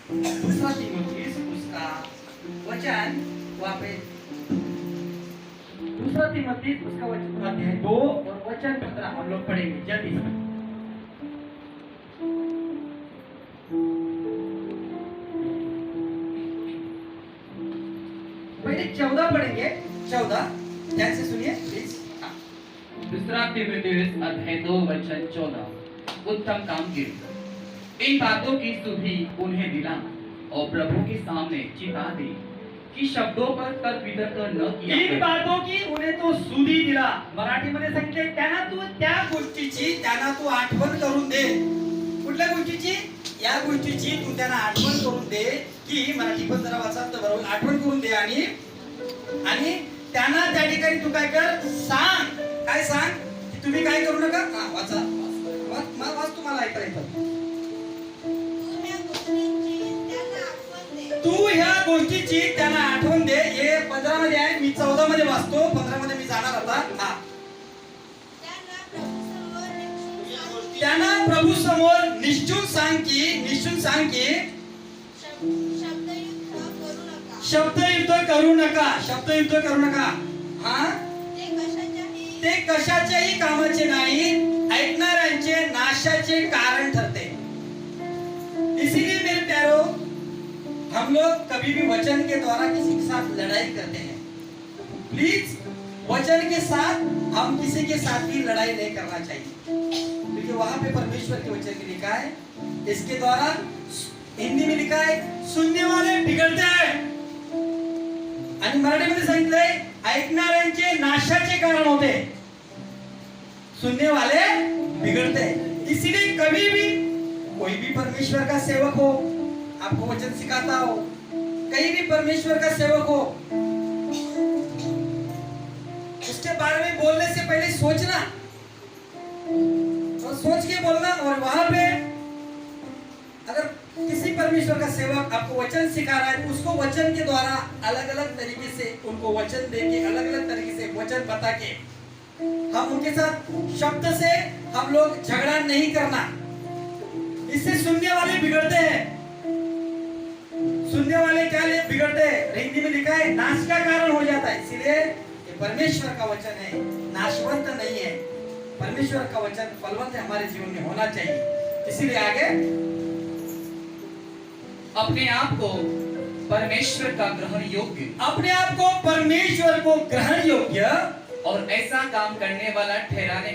दूसरा तीमुथियुस उसका वचन वहां पे दूसरा तीमुथियुस उसका वचन अध्याय 2 और वचन 15 हम लोग पढ़ेंगे जल्दी से। पहले 14 पढ़ेंगे, 14 ध्यान से सुनिए प्लीज। दूसरा तीमुथियुस अध्याय 2 वचन 14। उत्तम काम गिरी, इन बातों की सुधि उन्हें दिला और प्रभु के सामने चिता दी कि शब्दों पर तर्क वितर्क न किया। इन बातों की उन्हें तो सुधी दिला, मराठीमध्ये सांगितले त्यांना तू त्या गोष्टीची त्यांना तू आठवण करून दे। कुठल्या गोष्टीची? या गोष्टीची तू त्यांना आठवण करून दे की मराठी पण जरा वाचा तर बरोबर आठवण करून दे आणि त्यांना त्या ठिकाणी तू काय कर सांग, काय सांग की तुम्ही काय करू नका। हा वाचा, वाच तुम्हाला ऐकायचं। तू ह्या गोष्टीची त्यांना आठवण दे। हे 15 मध्ये आहे, मी 14 मध्ये वाचतो, 15 मध्ये मी जाणार आता। हा त्यांना प्रभू समोर निश्चून सांग की शब्दयुद्ध करू नका। हा ते कशाच्याही कामाचे नाही, ऐकणाऱ्यांचे नाशाचे कारण ठरते। इसीलिए मेरे प्यारो, हम लोग कभी भी वचन के द्वारा किसी के साथ लड़ाई करते हैं। प्लीज वचन के साथ हम किसी के साथ भी लड़ाई नहीं करना चाहिए, क्योंकि वहां पे परमेश्वर के वचन में लिखा है, इसके द्वारा हिंदी में लिखा है सुनने वाले बिगड़ते हैं आणि मराठीमध्ये सांगितलंय ऐकणाऱ्यांचे नाशाचे कारण होते, सुनने वाले बिगड़ते हैं। इसीलिए कभी भी कोई भी परमेश्वर का सेवक हो, आपको वचन सिखाता हो, कहीं भी परमेश्वर का सेवक हो, उसके बारे में बोलने से पहले सोचना और सोच के बोलना। और वहां पे अगर किसी परमेश्वर का सेवक आपको वचन सिखा रहा है, उसको वचन के द्वारा अलग अलग तरीके से उनको वचन देके अलग अलग तरीके से वचन बता के हम उनके साथ शब्द से हम लोग झगड़ा नहीं करना। इससे सुनने वाले बिगड़ते हैं। सुनने वाले क्या ले बिगड़ते हैं? हिंदी में लिखा है नाश का कारण हो जाता है। इसीलिए ये परमेश्वर का वचन है, नाशवंत नहीं है। परमेश्वर का वचन फलवंत हमारे जीवन में होना चाहिए। इसीलिए आगे अपने आप को परमेश्वर का ग्रहण योग्य, अपने आप को परमेश्वर को ग्रहण योग्य और ऐसा काम करने वाला ठहराने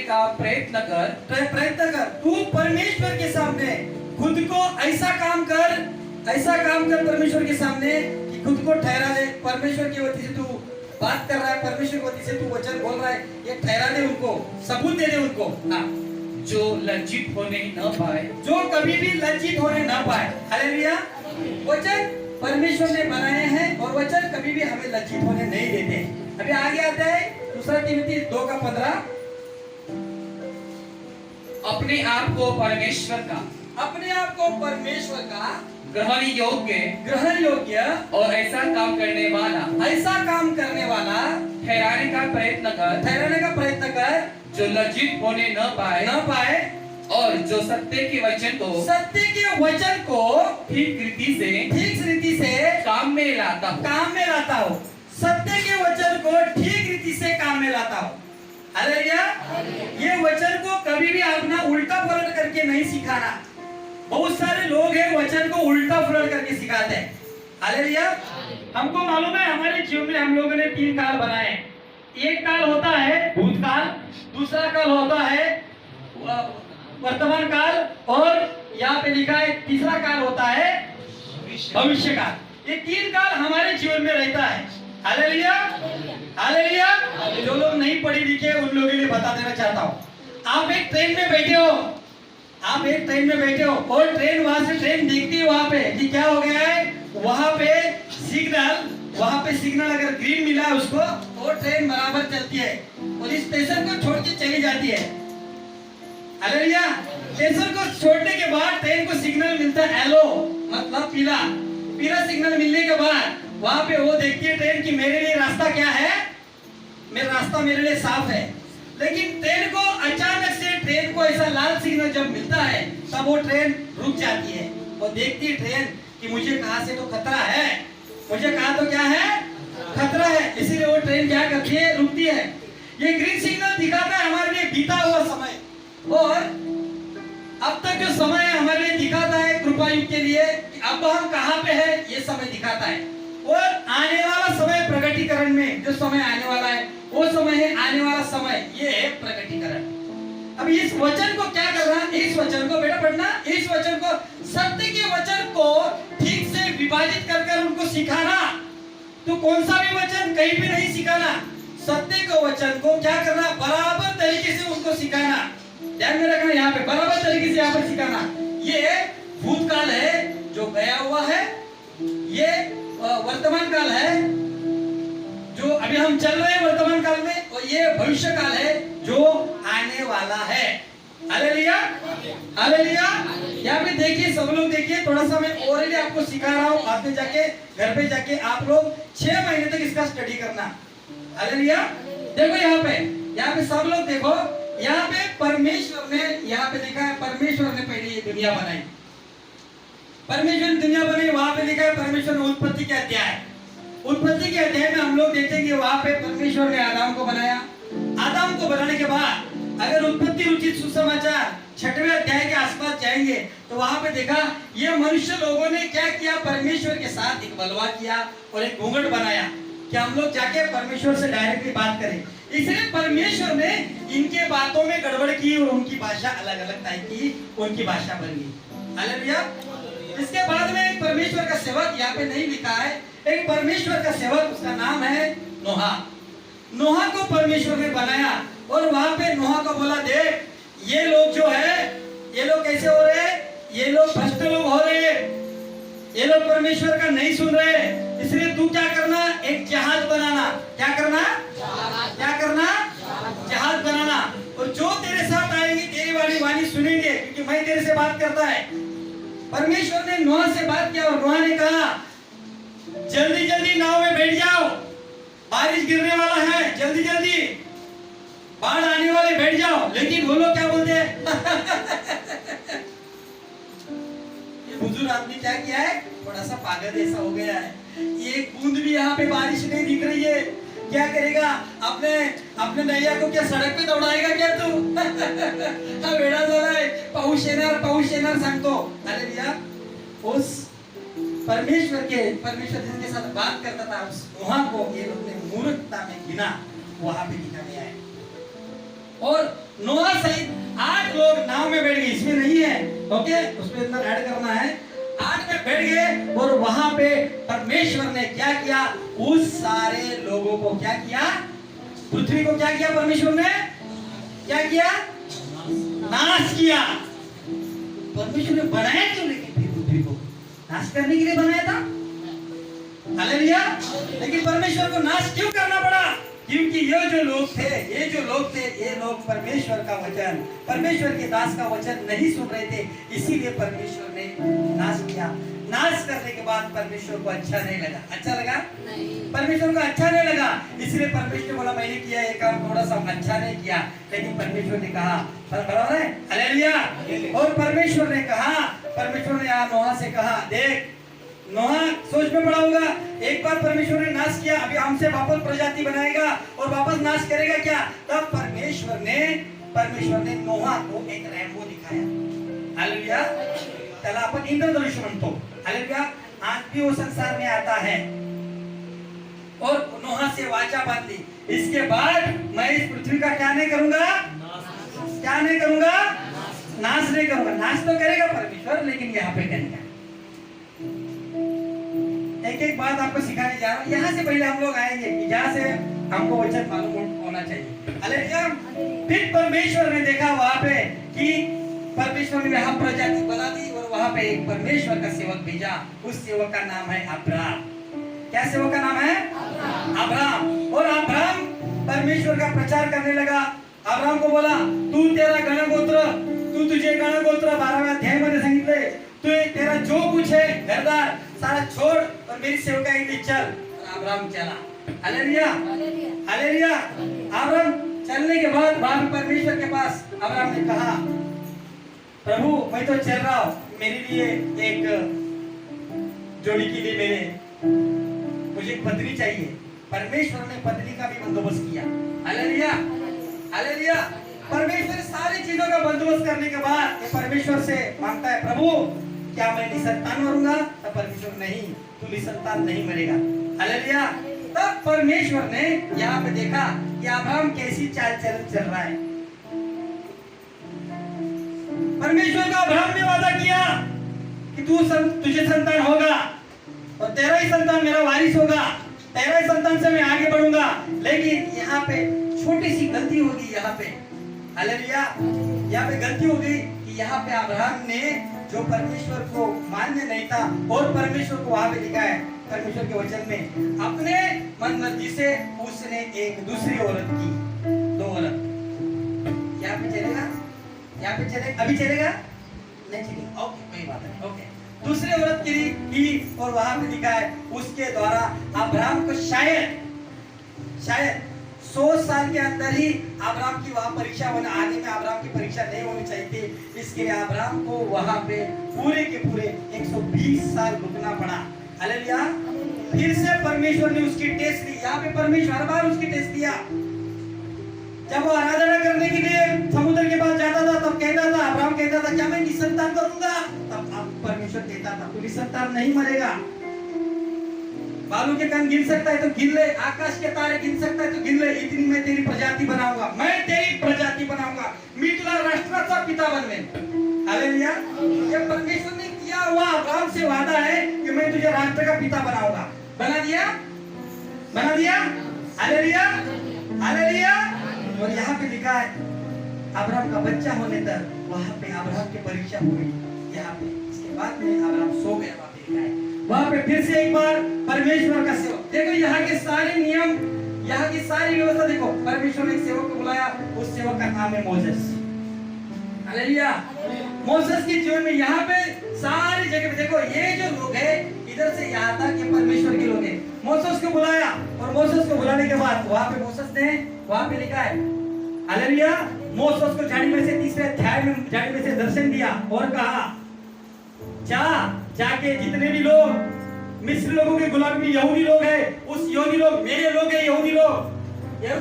का प्रयत्न कर। तू परमेश्वर के सामने खुद को ऐसा काम कर परमेश्वर के सामने कि खुद को ठहरा ले। परमेश्वर की वजह से तू बात कर रहा है, परमेश्वर की वजह से तू वचन बोल रहा है, ये ठहरा दे उनको, सबूत दे दे उनको। हाँ, जो लज्जित होने न पाए, जो कभी भी लज्जित होने न पाए। हालेलुया। वचन परमेश्वर ने बनाए हैं और वचन कभी भी हमें लज्जित होने नहीं देते। अभी आगे आता है दूसरा तीमुथियुस 2 का 15। अपने आप को परमेश्वर का ग्रहण योग्य और ऐसा काम करने वाला ठहराने का प्रयत्न कर, जो लज्जित होने न पाए और जो सत्य के वचन को ठीक रीति से काम में लाता हो। सत्य के वचन को ठीक रीति से काम में लाता हो। हालेलुया। ये वचन को कभी भी आपने उल्टा पलट करके नहीं सिखाना। बहुत सारे लोग हैं वचन को उल्टा पलट करके सिखाते हैं। हालेलुया। हमको मालूम है हमारे जीवन में हम लोगों ने 3 काल बनाए। एक काल होता है भूतकाल, दूसरा काल होता है वर्तमान काल, और यहाँ पे लिखा है तीसरा काल होता है भविष्य काल। ये 3 काल हमारे जीवन में रहता है। हालेलुया। हालेलुया। जो लोग नहीं पढ़े लिखे उन लोगों के लिए बता देना चाहता हूँ। आप एक ट्रेन में बैठे हो और ट्रेन वहां से ट्रेन देखती है वहां पे कि क्या हो गया है, वहां पे सिग्नल अगर ग्रीन मिला है उसको और ट्रेन बराबर चलती है और इस स्टेशन को छोड़ के चली जाती है। हालेलुया। स्टेशन को छोड़ने के बाद ट्रेन को सिग्नल मिलता है येलो, मतलब पीला सिग्नल मिलने के बाद वहां पे वो देखती है ट्रेन की मेरे लिए रास्ता क्या है, मेरा रास्ता मेरे लिए साफ है। लेकिन ट्रेन को अचानक से ट्रेन को ऐसा लाल सिग्नल जब मिलता है तब वो ट्रेन रुक जाती है और देखती है ट्रेन कि मुझे कहां से तो खतरा है, मुझे कहां तो क्या है, खतरा है, इसीलिए वो ट्रेन क्या करती है, रुकती है। ये ग्रीन सिग्नल दिखाता है हमारे लिए बीता हुआ समय, और अब तक जो समय है हमारे लिए दिखाता है कृपा युग के लिए कि अब हम कहां पे है, ये समय दिखाता है। और आने वाला समय प्रगटीकरण में जो समय आने वाला है वो समय है आने वाला समय, ये है प्रगटीकरण। अब इस वचन को क्या करना, इस वचन को बेटा पढ़ना, इस वचन को, सत्य के वचन को ठीक से विभाजित कर उनको सिखाना। तो कौन सा भी वचन कहीं भी नहीं सिखाना, सत्य के वचन को क्या करना, बराबर तरीके से उनको सिखाना। ध्यान में रखना, यहाँ पे बराबर तरीके से यहाँ पर सिखाना। ये भूतकाल है जो गया हुआ है, ये वर्तमान काल है जो अभी हम चल रहे हैं वर्तमान काल में, और ये भविष्य काल है जो आने वाला है। Hallelujah, hallelujah. यहाँ पे देखिए, सब लोग देखिए, थोड़ा सा मैं और आपको सिखा रहा हूँ, बाद में जाके घर पे जाके आप लोग 6 महीने तक इसका स्टडी करना। हालेलुया। देखो यहाँ पे सब लोग देखो, यहाँ पे परमेश्वर ने, यहाँ पे लिखा है परमेश्वर ने पहले ये दुनिया बनाई, परमेश्वर ने दुनिया बनाई। वहां पे लिखा है परमेश्वर ने उत्पत्ति के अध्याय, उत्पत्ति के अध्याय में हम लोग देखेंगे वहां पे परमेश्वर ने आदम को बनाया। आदम को बनाने के बाद अगर उत्पत्ति रुचित सुसमाचार 6वें अध्याय के आसपास जाएंगे तो वहां पे देखा ये मनुष्य लोगों ने क्या किया, परमेश्वर के साथ एक बलवा किया और एक घूंघट बनाया कि हम लोग जाके परमेश्वर से डायरेक्टली बात करें। इसलिए परमेश्वर ने इनके बातों में गड़बड़ की और उनकी भाषा अलग अलग टाइप की उनकी भाषा बन गई। हालेलुया। इसके बाद में एक परमेश्वर का सेवक, यहाँ पे नहीं लिखा है, एक परमेश्वर का सेवक, उसका नाम है नोहा। नोहा को परमेश्वर ने बनाया और वहां पे नोहा को बोला, देख ये लोग जो है, ये लोग कैसे हो रहे हैं, ये लोग भ्रष्ट लोग हो रहे हैं, ये लोग परमेश्वर का नहीं सुन रहे, इसलिए तू क्या करना, एक जहाज बनाना। क्या करना, क्या करना, जहाज बनाना। और जो तेरे साथ आएंगे तेरी वाली वाणी सुनेंगे, क्योंकि मैं तेरे से बात करता है। परमेश्वर ने नोहा से बात किया और नोहा ने कहा, जल्दी जल्दी नाव में बैठ जाओ, बारिश गिरने वाला है, जल्दी जल्दी बाढ़ आने वाले, बैठ जाओ। लेकिन वो लोग क्या बोलते हैं ये बुजुर्ग आदमी क्या किया है, थोड़ा सा पागल जैसा हो गया है, एक बूंद भी यहाँ पे बारिश नहीं दिख रही है, क्या करेगा, अपने नैया को क्या सड़क पे दौड़ाएगा क्या तू हा वेडा झालाय, पाऊस येणार सांगतो। हालेलुया। उस परमेश्वर जिसके साथ बात करता था उस नोहा को ये लोग ने मूर्खता में गिना, वहां पे लिखा गया है। और नोहा सहित 8 लोग नाव में बैठ गए, इसमें नहीं है, ओके, उसमें अंदर ऐड करना है। 8 में बैठ गए और वहां पे परमेश्वर ने क्या किया, उस सारे लोगों को क्या किया, पृथ्वी को क्या किया, परमेश्वर ने क्या किया, नाश किया। परमेश्वर ने बनाया क्यों, लेकिन पृथ्वी को नाश करने के लिए बनाया था। हालेलुया। लेकिन परमेश्वर को नाश क्यों करना पड़ा, क्योंकि ये जो लोग थे ये लोग परमेश्वर का वचन, परमेश्वर के दास का वचन नहीं सुन रहे थे, इसीलिए परमेश्वर ने नाश किया। नाश करने के बाद परमेश्वर को अच्छा नहीं लगा, अच्छा लगा नहीं, परमेश्वर को अच्छा नहीं लगा, इसलिए परमेश्वर बोला मैंने किया ये काम थोड़ा सा अच्छा नहीं किया, लेकिन परमेश्वर ने कहा, बराबर है, हालेलुया। और परमेश्वर ने कहा, परमेश्वर ने यहाँ नोहा से कहा, देख नोहा सोच में पड़ा होगा, एक बार परमेश्वर ने नाश किया, अभी हमसे वापस प्रजाति बनाएगा और वापस नाश करेगा क्या। तब परमेश्वर ने नोहा को एक रेनबो दिखाया। हालेलुया। त्याला आपण इंद्रधनुष्य म्हणतो। हालेलुया। आज भी वो संसार में आता है और नोहा से वाचा बांधी, इसके बाद मैं इस पृथ्वी का क्या नहीं करूंगा, क्या नहीं करूंगा, नाश नहीं करूंगा। नाश तो करेगा परमेश्वर, लेकिन यहाँ पे करेगा। एक एक बात आपको सिखाने जा रहा हूँ, यहाँ से पहले हम लोग आएंगे कि जहाँ से हमको वचन मालूम होना चाहिए। हालेलुया। फिर परमेश्वर ने देखा वहां पे कि परमेश्वर ने यहाँ प्रजाति बना दी और वहां पे एक परमेश्वर का सेवक भेजा, उस सेवक का नाम है अब्राम। क्या सेवक का नाम है, अब्राम। और अब्राम परमेश्वर का प्रचार करने लगा। अब्राम को बोला, तू तेरा गणगोत्र, तुझे गणगोत्र 12वें अध्याय मध्ये सांगितले, तू तेरा जो कुछ है घरदार सारा छोड़ और मेरी सेवका के चल। अब्राम चला। Hallelujah, hallelujah. अब्राम चलने के बाद परमेश्वर के पास अब्राम ने कहा, प्रभु मैं तो चल रहा हूँ, मेरे लिए एक जोड़ी के लिए मुझे एक पत्नी चाहिए। परमेश्वर ने पत्नी का भी बंदोबस्त किया। Hallelujah, hallelujah. परमेश्वर सारी चीजों का बंदोबस्त करने के बाद ये परमेश्वर से मांगता है, प्रभु क्या मैं निसंतान मरूंगा? तब परमेश्वर नहीं, तू निसंतान नहीं मरेगा। हालेलुया। तब परमेश्वर ने यहाँ पे देखा कि अब्राहम कैसी चाल चल रहा है। परमेश्वर का अब्राहम ने वादा किया कि तुझे संतान होगा और तेरा ही संतान मेरा वारिस होगा, तेरा ही संतान से मैं आगे बढ़ूंगा। लेकिन यहाँ पे छोटी सी गलती होगी। यहाँ पे हालेलुया, यहाँ पे गलती हो गई कि यहाँ पे अब्राहम ने जो परमेश्वर को मान्य नहीं था और परमेश्वर को वहां पे लिखा है परमेश्वर के वचन में, अपने मन मर्जी से उसने एक दूसरी औरत की, दो औरत। यहाँ पे चलेगा, यहाँ पे चलेगा, अभी चलेगा नहीं चलेगा, ओके कोई बात नहीं, ओके। दूसरी औरत की और वहां पे लिखा है उसके द्वारा अब्राहम को शायद 100 साल के अंदर ही अब्राहम की वहां परीक्षा होना, आगे में अब्राहम की परीक्षा नहीं होनी चाहिए थी। इसके लिए अब्राहम को वहां पे पूरे के पूरे 120 साल रुकना पड़ा। हालेलुया। फिर से परमेश्वर ने उसकी टेस्ट ली। यहाँ पे परमेश्वर हर बार उसकी टेस्ट लिया। जब वो आराधना करने के लिए समुद्र के पास जाता था तब कहता था, अब्राहम कहता था क्या मैं निसंतान करूंगा? तब परमेश्वर कहता था तू निसंतान नहीं मरेगा। बालू के कण गिन सकता है तो गिन ले, आकाश के तारे गिन सकता है तो गिन ले, इतनी मैं तेरी प्रजाति बनाऊंगा, मैं तेरी प्रजाति बनाऊंगा, मैं तुला राष्ट्राचा पिता बनवेन। हालेलुया। ये परमेश्वर ने किया हुआ अब्राहम से वादा है कि मैं तुझे राष्ट्र का पिता बनाऊंगा। बना दिया, बना दिया। Hallelujah, hallelujah. और यहाँ पे लिखा है अब्राहम का बच्चा होने तक वहां पे अब्राहम की परीक्षा हुई। यहाँ पे इसके बाद में अब्राहम सो गया। वहां पे लिखा है वहां पे फिर से एक बार परमेश्वर का सेवक, देखो यहाँ के सारे नियम, यहाँ की सारी व्यवस्था देखो। परमेश्वर ने एक सेवक को बुलाया, उस सेवक का नाम है मोसेस। हालेलुया। मोसेस के जीवन में यहाँ पे सारी जगह पे देखो, ये जो लोग है इधर से यहाँ तक ये परमेश्वर के लोग हैं। मोसेस को बुलाया और मोसेस को बुलाने के बाद वहां पे मोसेस ने वहां पे लिखा है हालेलुया, मोसेस को झाड़ी में से तीसरे अध्याय में झाड़ी में से दर्शन दिया और कहा जाके जितने भी लोग मिस्र लोगों के गुलाम भी यहूदी लोग हैं, उस यहूदी लोग मेरे लोग हैं, यहूदी लोग मेरे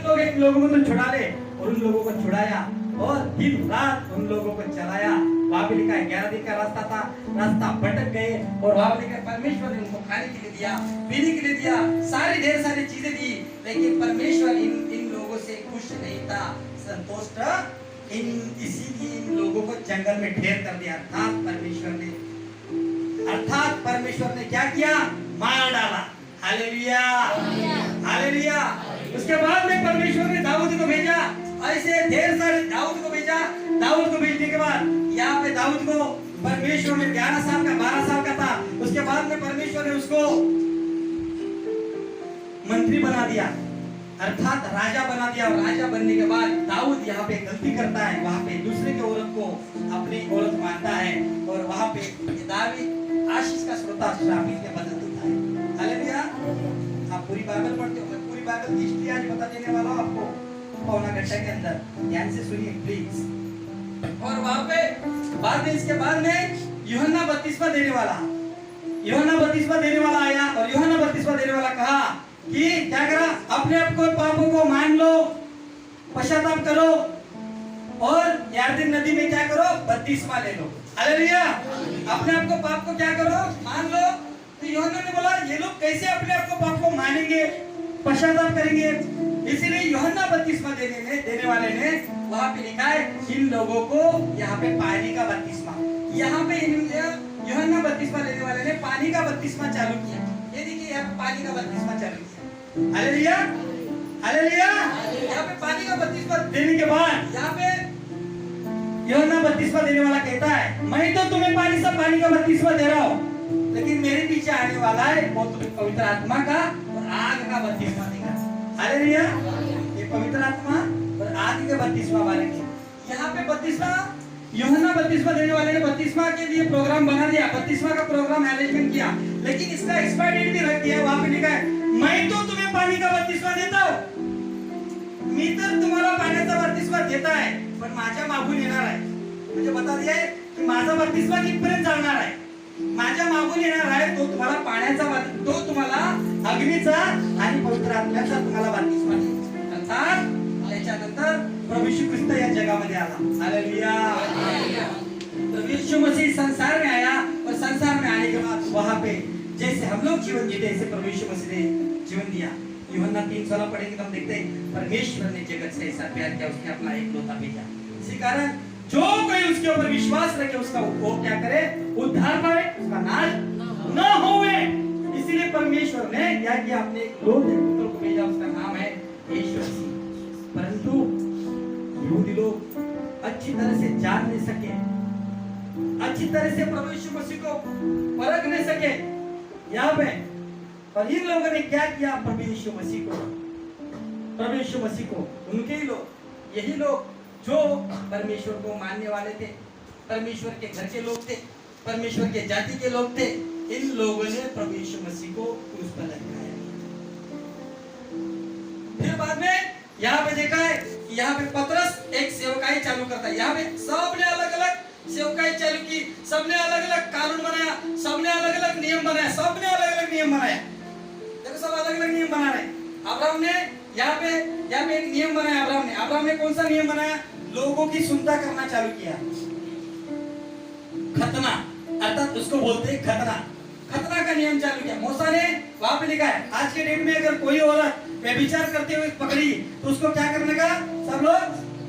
लोग हैं, इन लोगों को तो छुड़ा ले। और उन लोगों को छुड़ाया और दिन रात उन लोगों को चलाया। वहां पे लिखा है 11 दिन का रास्ता था, रास्ता भटक गए और वहां पे लिखा है परमेश्वर ने उनको खाने के लिए दिया, पीने के लिए दिया, सारी ढेर सारी चीजें दी। लेकिन परमेश्वर इन लोगों से खुश नहीं था, संतुष्ट इसीलिए इन लोगों को जंगल में ढेर कर दिया। अर्थात परमेश्वर ने क्या किया? मार डाला। Hallelujah, hallelujah. उसके बाद में परमेश्वर ने दाऊद को भेजा, ऐसे ढेर सारे दाऊद को भेजा। दाऊद को भेजने के बाद यहाँ पे दाऊद को परमेश्वर ने 11 साल का 12 साल का था, उसके बाद में परमेश्वर ने उसको मंत्री बना दिया, अर्थात राजा बना दिया। और राजा बनने के बाद दाऊद यहाँ पे गलती करता है, वहां पे दूसरे के औरत को अपनी औरत मानता है और वहां पे दाऊद आशीष का श्रोता श्रापित के बदल देता है। हालेलुया। आप पूरी बाइबल पढ़ते हो, मैं पूरी बाइबल की हिस्ट्री आज बता देने वाला हूं आपको पौना घंटे के अंदर, ध्यान से सुनिए प्लीज। और वहां पे बाद में इसके बाद में यूहन्ना बपतिस्मा देने वाला आया और यूहन्ना बपतिस्मा देने वाला कहा कि क्या करा? अपने आप को पापों को मान लो, पश्चाताप करो और यरदन नदी में क्या करो? बपतिस्मा ले लो। हालेलुया। अपने आप को पाप को क्या करो? मान लो। तो यूहन्ना ने बोला ये लोग कैसे अपने आप को पाप को मानेंगे, पश्चाताप करेंगे? इसीलिए यूहन्ना बपतिस्मा देने वाले ने वहां पे लिखा है इन लोगों को यहाँ पे पानी का बपतिस्मा, यहाँ पे यूहन्ना बपतिस्मा देने वाले ने पानी का बपतिस्मा चालू किया। ये देखिए यहाँ पे पानी का बपतिस्मा चालू किया। Hallelujah, hallelujah. यहाँ पे पानी का बपतिस्मा देने के बाद यहाँ पे यूहन्ना बपतिस्मा देने वाला कहता है मैं तो तुम्हें पानी का बपतिस्मा दे रहा हूँ, लेकिन मेरे पीछे आने वाला है वो तुम्हें पवित्र आत्मा का और आग का बपतिस्मा देगा। हालेलुया। ये पवित्र आत्मा और आग के बपतिस्मा वाले के यहाँ पे बपतिस्मा यूहन्ना बपतिस्मा देने वाले ने बपतिस्मा के लिए प्रोग्राम बना दिया, बपतिस्मा का प्रोग्राम अरेंजमेंट किया, लेकिन इसका एक्सपायरी डेट भी रख दिया। वहां पे लिखा है मैं तो तुम्हें पानी का बपतिस्मा देता हूँ, मी तर तुम्हाला पाण्याचा बपतिस्मा देता है, पण माझ्या मागून येणार आहे म्हणजे बता दिया आहे की माझा बत्तीसवा कितपर्यंत जाणार आहे, माझ्या मागून येणार आहे तो तुम्हाला पाण्याचा, तो तुम्हाला अग्नीचा आणि पवित्र आत्म्याचा तुम्हाला बत्तीसवा देईल. अर्थात त्याच्यानंतर प्रभू यीशु ख्रिस्त या जगामध्ये आला. हालेलुया. तो यीशु मसीह संसार में आया और संसार में आने के बाद वहां पे जैसे हम लोग जीवन जीते ऐसे प्रभु यीशु मसीह ने जीवन दिया. यूहन्ना 3:16 पढ़ेंगे तो हम देखते हैं परमेश्वर ने जगत से ऐसा प्यार किया उसने अपना एकलौता भेजा. इसी कारण जो कोई उसके ऊपर विश्वास रखे उसका वो क्या करे, उद्धार पाए, उसका नाश न होवे. इसीलिए परमेश्वर ने क्या किया, अपने एकलौते पुत्र को भेजा, उसका नाम है यीशु मसीह. परंतु यहूदी लोग अच्छी तरह से जान नहीं सके, अच्छी तरह से प्रभु यीशु मसीह को परख नहीं सके यहाँ पे. और इन लोगों ने क्या किया, प्रभु यीशु मसीह को उनके ही लोग, यही लोग जो परमेश्वर को मानने वाले थे, परमेश्वर के घर के लोग थे, परमेश्वर के जाति के लोग थे, इन लोगों ने प्रभु यीशु मसीह को क्रूस पर लटकाया. फिर बाद में यहाँ पे देखा है कि यहाँ पे पतरस एक सेवकाई चालू करता है. यहाँ पे सबने अलग अलग सेवकाई चालू की, सबने अलग अलग कानून बनाया, सबने अलग अलग नियम बनाया, सबने अलग अलग नियम बनाया. देखो सब अलग अलग नियम बना रहे. अब्राहम ने यहाँ पे एक नियम बनाया. अब्राहम ने कौन सा नियम बनाया, लोगों की सुनता करना चालू किया. खतना, अर्थात उसको बोलते हैं खतना का नियम चालू किया. मूसा ने वहां पे लिखा है आज के डेट में अगर कोई औरत व्यभिचार करते हुए पकड़ी तो उसको क्या करने का, सब लोग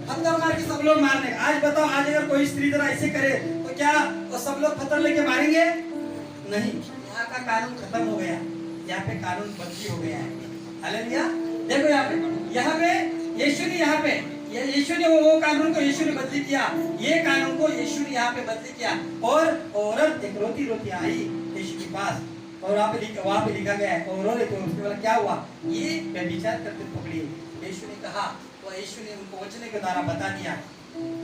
पत्थर मार के सब लोग मारने का. आज बताओ, आज अगर कोई स्त्री तरह ऐसे करे तो क्या वो सब लोग पत्थर लेके मारेंगे? नहीं. यहाँ का कानून खत्म हो गया, यहाँ पे कानून बदली हो गया है. हालेलुया. देखो यहाँ पे यीशु ने वो कानून को यीशु ने बदली किया, ये कानून को यीशु ने यहाँ पे बदली किया. और औरत एक रोती आई यीशु के पास और वहाँ पे लिखा गया है और रो रहे थे. उसके बाद क्या हुआ, ये व्यभिचार करते पकड़ी. यीशु ने कहा, तो यीशु ने उनको वचन के द्वारा बता दिया.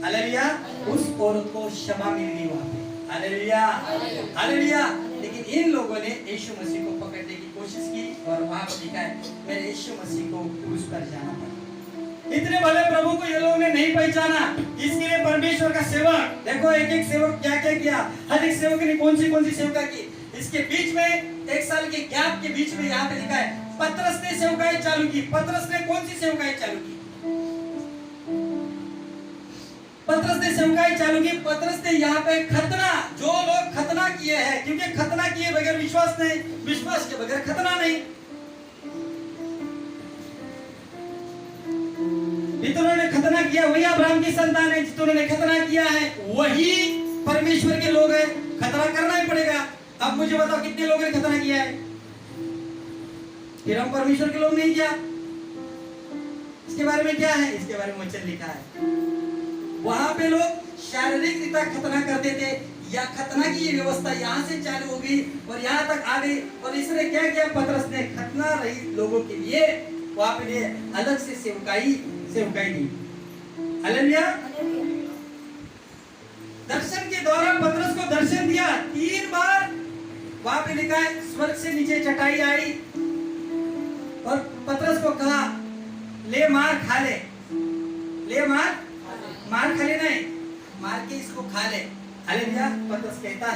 हालेलुया. उस औरत को क्षमा मिल गई वहाँ पे. Hallelujah, hallelujah. लेकिन इन लोगों ने यीशु मसीह को पकड़ने की कोशिश की और वहाँ पर लिखा है मेरे यीशु मसीह को क्रूस पर जाना पड़ा. इतने भले प्रभु को ये लोगों ने नहीं पहचाना. इसके लिए परमेश्वर का सेवक, देखो एक एक सेवक क्या क्या किया. हर एक सेवक ने कौन सी सेवका की. इसके बीच में 1 साल के गैप के बीच में यहाँ पे लिखा है पतरस ने सेवकाई चालू की. पतरस ने कौन सी सेवकाई चालू की, पतरस ने सेवकाई चालू की. पतरस ने यहाँ पे खतना, जो लोग खतना किए हैं, क्योंकि खतना किए बगैर विश्वास नहीं, विश्वास के बगैर खतना नहीं. जिन्होंने खतना किया वही अब्राहम की संतान है. जिन्होंने खतना किया है वही परमेश्वर के लोग हैं. खतना करना ही पड़ेगा. अब मुझे बताओ कितने लोगों ने खतना किया है, फिर हम परमेश्वर के लोग नहीं किया. इसके बारे में क्या है, इसके बारे में वचन लिखा है. वहां पे लोग शारीरिक रीता खतना करते थे, या खतना की ये व्यवस्था यहाँ से चालू हो गई और यहाँ तक आ गई. और इसने क्या किया, पतरस ने खतना रही लोगों के लिए वहां पे अलग से सेवकाई दी. हालेलुया. दर्शन के द्वारा पतरस को दर्शन दिया 3 बार. वहां पे लिखा है स्वर्ग से नीचे चटाई आई और पतरस को कहा ले मार खा ले. मार खा ले नहीं, मार के इसको खा ले. हालेलुया. पतरस कहता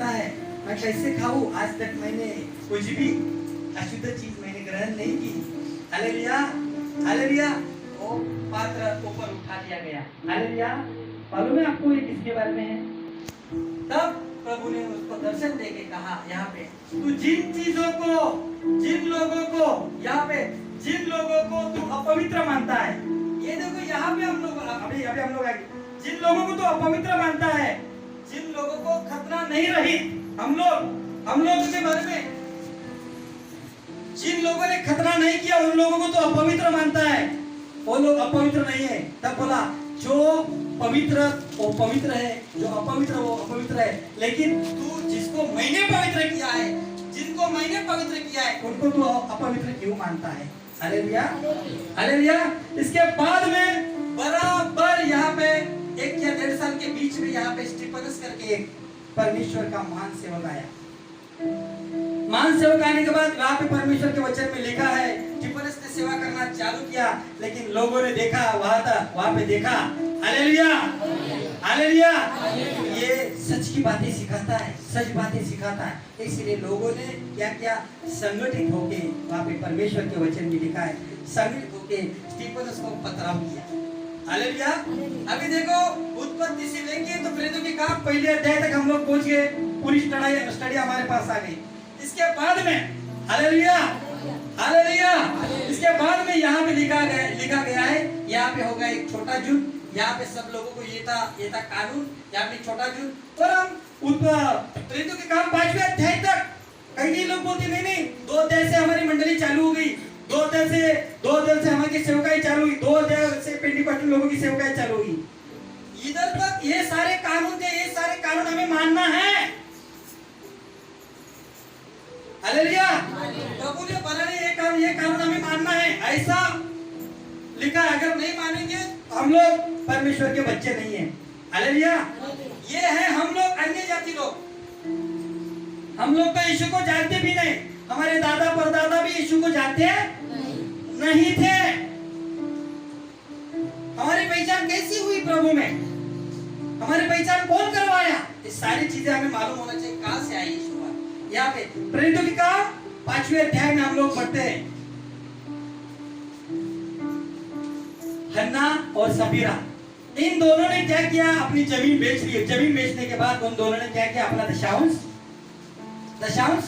है मैं कैसे खाऊं, आज तक मैंने कुछ भी अशुद्ध चीज मैंने ग्रहण नहीं की. Hallelujah, hallelujah. वो पात्र ऊपर उठा दिया गया. हालेलुया. मालूम है आपको ये किसके बारे में है? तब प्रभु ने उसको दर्शन देके कहा यहाँ पे तू जिन लोगों को तू अपवित्र मानता है. ये देखो यहाँ पे हम लोग अभी हम लोग आगे, जिन लोगों को तू अपवित्र मानता है, जिन लोगों को खतना नहीं रही, हम लोग के बारे में जिन लोगों ने खतना नहीं किया उन लोगों को तो अपवित्र मानता है. वो लोग अपवित्र नहीं है. तब बोला जो पवित्र वो पवित्र है, जो अपवित्र वो अपवित्र है. लेकिन तू जिसको मैंने पवित्र किया है, जिनको मैंने पवित्र किया है, उनको तू अपवित्र क्यों मानता है? Hallelujah, hallelujah. इसके बाद में बराबर यहाँ पे 1 या 1.5 साल के बीच में यहाँ पे स्टीफनस करके एक परमेश्वर का महान सेवक आया. महान सेवक आने के बाद वहाँ पे परमेश्वर के वचन में लिखा है स्टीफनस ने सेवा करना चालू किया. लेकिन लोगों ने देखा वहाँ पे देखा हालेलुया, हालेलुया। ये सच की बातें सिखाता है, सच बातें सिखाता है। इसलिए लोगों ने क्या क्या संगठित होके वहाँ पे परमेश्वर के वचन में लिखा है, संगठित होके स्टीफनस को पथराव किया। हालेलुया। अभी देखो उत्पत्ति से लेके तो प्रेरितों की काम पहले अध्याय तक हम लोग पहुंच गए, पूरी स्टडी हमारे पास आ गई। इसके बाद में हालेलुया, हालेलुया, इसके बाद में यहाँ पे लिखा गया है, यहाँ पे होगा एक छोटा जुट, यहाँ पे सब लोगों को ये था कानून, यहाँ पे छोटा जुट। और हम प्रेरितों के काम 5वें अध्याय तक कई लोग बोलते नहीं 2 अध्याय से हमारी मंडली चालू हो गई, 2 अध्याय से हमारी सेवकाई चालू हुई, 2 अध्याय से पेंटिकॉस्टल लोगों की सेवकाई चालू हुई। इधर तक ये सारे कानून थे, ये सारे कानून हमें मानना है। हालेलुया। प्रभु ने बनाने ये कानून हमें मानना है, ऐसा लिखा है। अगर नहीं मानेंगे हम लोग परमेश्वर के बच्चे नहीं हैं। हालेलुया। ये है हम लोग अन्य जाति लोग, हम लोग तो यीशु को जानते भी नहीं, हमारे दादा परदादा भी यीशु को जानते नहीं थे। हमारी पहचान कैसी हुई प्रभु में, हमारी पहचान कौन करवाया? ये सारी चीजें हमें मालूम होना चाहिए कहां से आई यीशु। यहाँ पे प्रेरितों की काम 5वें अध्याय में हम लोग पढ़ते हैं, हन्ना और सफीरा, इन दोनों ने क्या किया? अपनी जमीन बेच ली। जमीन बेचने के बाद उन दोनों ने क्या किया? अपना दशांश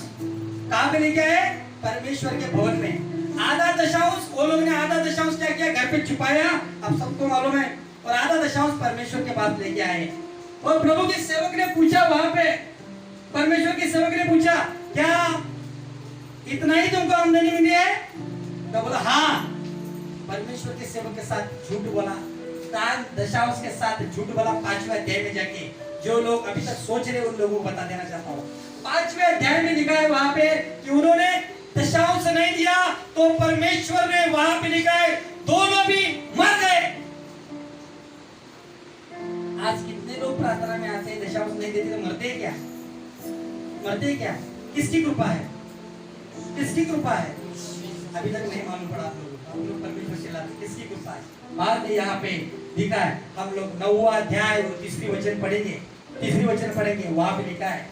कहां पे लेके आए? परमेश्वर के भवन में। आधा दशांश वो लोग ने, आधा दशांश क्या किया? घर पे छुपाया, अब सबको मालूम है। और आधा दशांश परमेश्वर के पास लेके आए। और प्रभु के सेवक ने पूछा, वहां पे परमेश्वर के सेवक ने पूछा, क्या इतना ही तुमको आमदनी मिली है? तो बोला हाँ। परमेश्वर के सेवक के साथ झूठ बोला, दान दशांश के साथ झूठ बोला। 5वें अध्याय में जाके जो लोग अभी तक सोच रहे उन लोगों को बता देना चाहता हूँ, 5वें अध्याय में लिखा है वहां पे कि उन्होंने दशांश नहीं दिया तो परमेश्वर ने वहां पे लिखा है दोनों भी मर गए। आज कितने लोग प्रार्थना में आते हैं, दशांश नहीं देते तो मरते क्या? मरते क्या? किसकी कृपा है? किसकी कृपा है? अभी तक नहीं मालूम पड़ा आप लोग परमेश्वर से लाते किसकी कृपा है? बाद में यहाँ पे लिखा है, हम लोग 9वां अध्याय और 3री वचन पढ़ेंगे, 3री वचन पढ़ेंगे। वहां पे लिखा है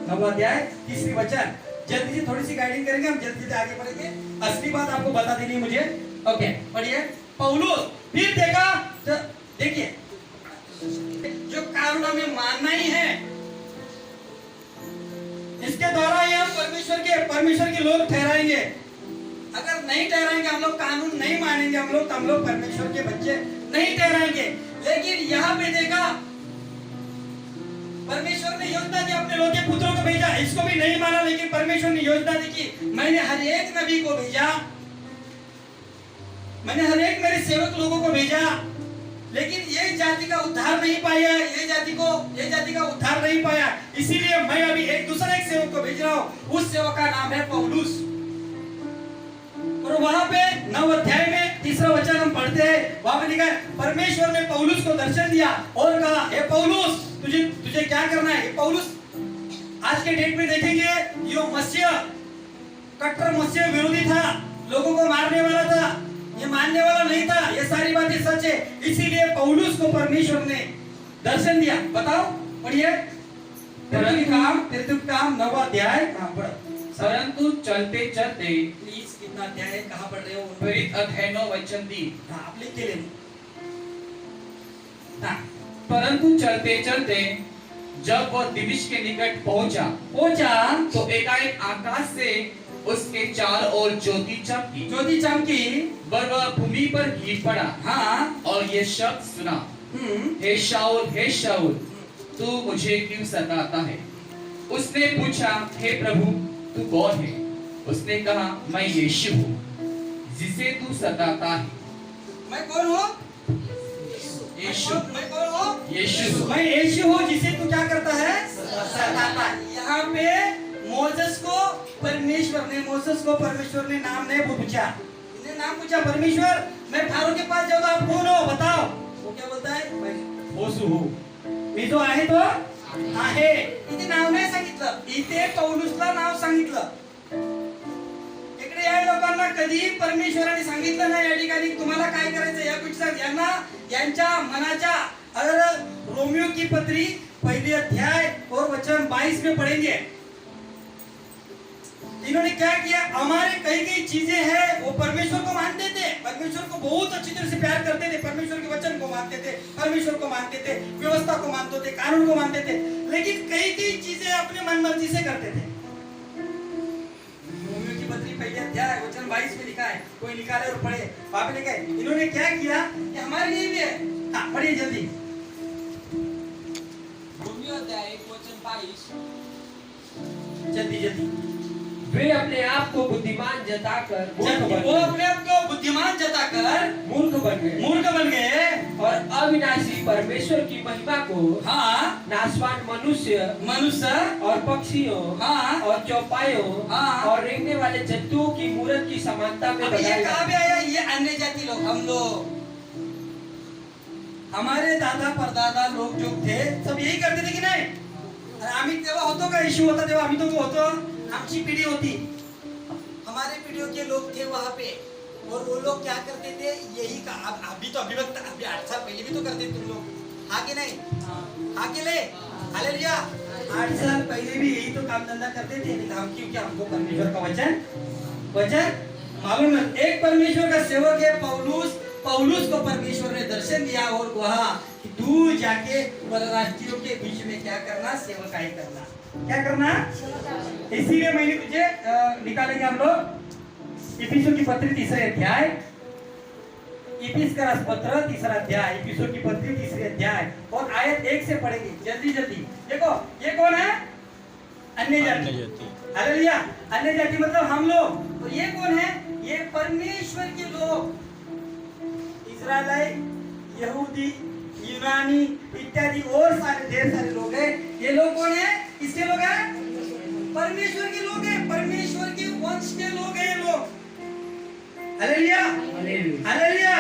9वां अध्याय 3री वचन। जल्दी से थोड़ी सी गाइडिंग करेंगे, हम जल्दी से आगे बढ़ेंगे। असली बात आपको बता देनी है मुझे। ओके पढ़िए। पौलुस फिर देखिए जो कानून हमें मानना ही है, इसके द्वारा ही हम परमेश्वर के लोग ठहराएंगे। अगर नहीं ठहराएंगे, हम लोग कानून नहीं मानेंगे, हम लोग परमेश्वर के बच्चे नहीं ठहराएंगे। लेकिन यहाँ पे देखा परमेश्वर ने योजना दी, अपने लोग के पुत्रों को भेजा। इसको भी नहीं माना, लेकिन परमेश्वर ने योजना दी कि मैंने हर एक नबी को भेजा, मैंने हर एक मेरे सेवक लोगों को भेजा। लेकिन ये जाति का उद्धार नहीं पाया, ये जाति का उद्धार नहीं पाया। इसीलिए मैं अभी एक सेवक को भेज रहा हूँ, उस सेवक का नाम है पौलुस। और वहां पे 9 अध्याय में 3रा वचन हम पढ़ते हैं, वहां पे लिखा है परमेश्वर ने पौलुस को दर्शन दिया और कहा, हे पौलुस तुझे क्या करना है? ये पौलुस आज के डेट में देखेंगे, यो कट्टर मसीह विरोधी था, लोगों को मारने वाला था, ये मानने वाला नहीं था। ये सारी बातें सच है। इसीलिए पौलुस को परमेश्वर ने दर्शन दिया। बताओ पढ़िए। काम 9वां अध्याय। परंतु चलते चलते, प्लीज कितना अध्याय है, कहाँ पढ़ रहे हो? प्रेरित अध्याय 9 वचन 3। हाँ आप लिख के ले लो। परंतु चलते चलते जब वह दिविश के निकट पहुंचा तो एकाएक आकाश से उसके चार ओर ज्योति चमकी, वह भूमि पर गिर पड़ा। हाँ। और ये शब्द सुना, हे शाऊल तू मुझे क्यों सताता है? उसने पूछा, हे प्रभु तू कौन है? उसने कहा, मैं यीशु हूँ जिसे तू सताता है। मैं कौन हूँ? यीशु। मैं कौन हूँ? यीशु। मैं यीशु हूँ जिसे तू क्या करता है? सताता है। यहाँ पे मोसेस को परमेश्वर ने नाम नहीं पूछा, इन्हें नाम पूछा, परमेश्वर मैं फारो के पास जाऊँ तो आप कौन हो बताओ? वो क्या बोलता है? मैं मोसू हूँ, मी जो आहे तो आहे। इथे नाव नाही सांगितलं, इथे पौलुसला नाव सांगितलं। इकडे या लोकांना कधी परमेश्वराने सांगितलं नाही या ठिकाणी तुम्हाला काय करायचं या गोष्टी यांना यांच्या मनाच्या अगर रोमियो की पत्री पहले अध्याय और वचन 22 में पढ़ेंगे इन्होंने क्या किया हमारे कई कई चीजें हैं वो परमेश्वर को मानते थे परमेश्वर को बहुत अच्छी तरह से प्यार करते थे परमेश्वर के वचन को मानते थे परमेश्वर को मानते थे व्यवस्था को मानते थे कानून को मानते थे लेकिन कई कई चीजें अपने मनमर्जी से करते थे रोमियो की पत्री पहले अध्याय वचन 22 में लिखा है कोई निकाले और पढ़े वहां पे लिखा है इन्होंने क्या किया कि हमारे लिए भी है हाँ पढ़िए जल्दी रोमियो अध्याय 1 वचन 22 जल्दी जल्दी वे अपने आप को बुद्धिमान जताकर वो अपने आप को बुद्धिमान जताकर मूर्ख बन गए और अविनाशी परमेश्वर की महिमा को हाँ नाशवान मनुष्य और पक्षियों हाँ और चौपायों हाँ और रेंगने वाले जंतुओं की मूर्त की समानता में अब ये बदल कहाँ पे आया ये अन्य जाति लोग हम लोग हमारे दादा परदादा लोग जो थे सब यही करते थे की नाही आम्ही तेव्हा होतो का इश्यू होता तेव्हा आम्ही तो होतो आमची पीढ़ी होती हमारे पीढ़ियों के लोग थे वहां पे और वो लोग क्या करते थे यही का अभी तो अभी 8 साल पहले भी तो करते तुम लोग हाँ कि नहीं हाँ के ले हालेलुया 8 साल पहले भी यही तो काम धंधा करते थे नहीं हम क्योंकि हमको परमेश्वर का वचन मालूम है एक परमेश्वर का सेवक है पौलुस को परमेश्वर ने दर्शन दिया और कहा कि दूर जाके परराष्ट्रियों के बीच में क्या करना सेवकाई करना क्या करना इसीलिए मैंने तुझे निकालेंगे हम लोग इफिसियों की पत्री तीसरे अध्याय इफिसियों पत्र तीसरा अध्याय इफिसियों की पत्री तीसरे अध्याय और आयत 1 से पढ़ेंगे जल्दी जल्दी देखो ये कौन है अन्य जाति हालेलुया अन्य जाति मतलब हम लोग और ये कौन है ये परमेश्वर के लोग इस्राएली यहूदी यूनानी इत्यादि और सारे ढेर सारे लोग हैं ये लोग कौन है किसके लोग हैं परमेश्वर के लोग हैं परमेश्वर के वंश के लोग हैं ये लोग हालेलुया हालेलुया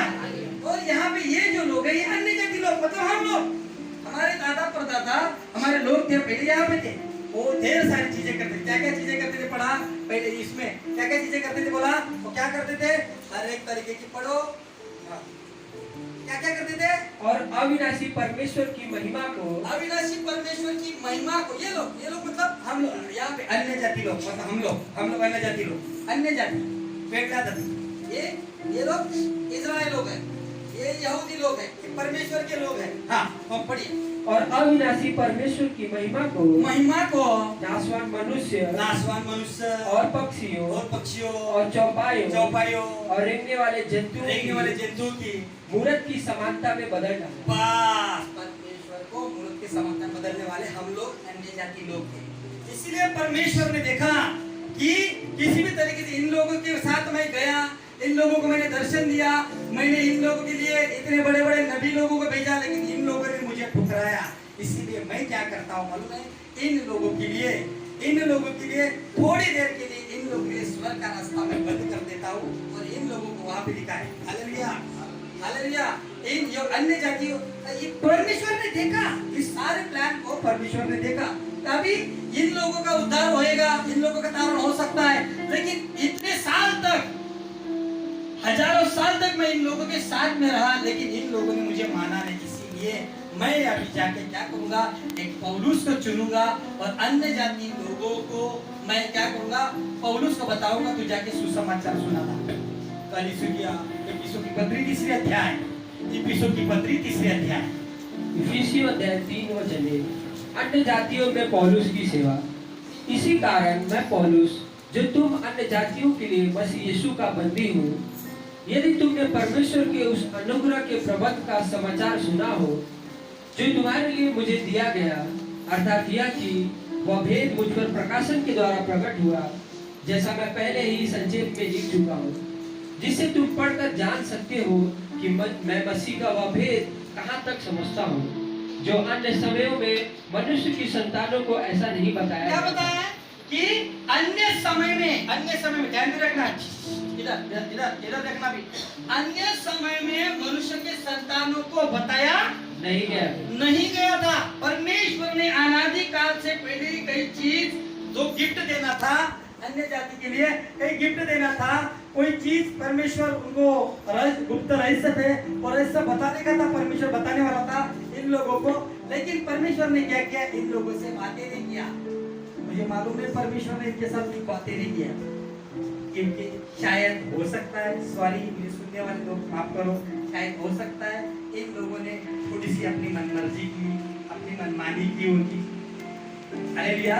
और यहाँ पे ये जो लोग हैं ये अन्य जाति लोग मतलब हम लोग हमारे दादा परदादा हमारे लोग थे पहले यहाँ पे थे वो ढेर सारी चीजें करते थे क्या चीजें करते थे पढ़ा पहले इसमें क्या चीजें करते थे बोला वो क्या करते थे हर एक तरीके की पढ़ो क्या करते थे और अविनाशी परमेश्वर की महिमा को ये लोग मतलब हम लोग यहाँ पे अन्य जाति लोग मतलब हम लोग अन्य जाति लोग अन्य जाति वेगळा जाति ये लोग इस्राएल लोग हैं ये यहूदी लोग हैं ये परमेश्वर के लोग हैं हाँ हम पढ़िए और अविनाशी परमेश्वर की महिमा को नाशवान मनुष्य और पक्षियों और चौपाइयों और रेंगने वाले जंतुओं की मूर्त की समानता में बदल डाला परमेश्वर को मूर्त की समानता में बदलने वाले हम लोग अन्य जाति लोग हैं इसीलिए परमेश्वर ने देखा कि किसी भी तरीके से इन लोगों के साथ मैं गया इन लोगों को मैंने दर्शन दिया मैंने इन लोगों के लिए इतने बड़े बड़े नबी लोगों को भेजा लेकिन इन लोगों ने मुझे ठुकराया इसीलिए मैं क्या करता हूँ मालूम है इन लोगों के लिए थोड़ी देर के लिए इन लोगों के लिए स्वर्ग का रास्ता मैं बंद कर देता हूँ और इन लोगों को वहां पे लिखा है हालेलुया हालेलुया इन जो अन्य जातियों ये परमेश्वर ने देखा इस सारे प्लान को परमेश्वर ने देखा तभी इन लोगों का उद्धार होएगा इन लोगों का तारण हो सकता है लेकिन इतने साल तक हजारों साल तक मैं इन लोगों के साथ में रहा लेकिन इन लोगों ने मुझे माना नहीं इसीलिए मैं अभी जाके क्या करूंगा एक पौलुस को चुनूंगा और अन्य जाति लोगों को मैं क्या करूंगा पौलुस को बताऊंगा तू जाके सुसमाचार सुनाना इफिसियों की पत्री तीसरे अध्याय इफिसियों अध्याय 3 वचन अन्य जातियों में पौलुस की सेवा इसी कारण मैं पौलुस जो तुम अन्य जातियों के लिए मसीह यीशु का बंदी हूँ यदि तुमने परमेश्वर के उस अनुग्रह के प्रबंध का समाचार सुना हो जो तुम्हारे लिए मुझे दिया गया अर्थात यह कि वह भेद मुझ पर प्रकाशन के द्वारा प्रकट हुआ जैसा मैं पहले ही संक्षेप में लिख चुका हूँ जिससे तुम पढ़कर जान सकते हो कि मैं मसीह का वह भेद कहाँ तक समझता हूँ जो अन्य समयों में मनुष्य की संतानों को ऐसा नहीं बताया क्या बताया कि अन्य समय में ध्यान में रखना इधर देखना भी अन्य समय में मनुष्य के संतानों को बताया नहीं गया था परमेश्वर ने अनादि काल से पहले कई चीज जो गिफ्ट देना था अन्य जाति के लिए कहीं गिफ्ट देना था, कोई चीज परमेश्वर उनको गुप्त रहस्य थे और रहस्य बताने का था, परमेश्वर बताने वाला था इन लोगों को। लेकिन परमेश्वर ने क्या किया, इन लोगों से बातें नहीं किया। मुझे मालूम है परमेश्वर ने इनके साथ कोई बातें नहीं किया, क्योंकि शायद हो सकता है, सॉरी मुझे सुनने वाले लोग माफ करो, शायद हो सकता है इन लोगों ने थोड़ी सी अपनी मनमर्जी की, अपनी मनमानी की होगी। हालेलुया।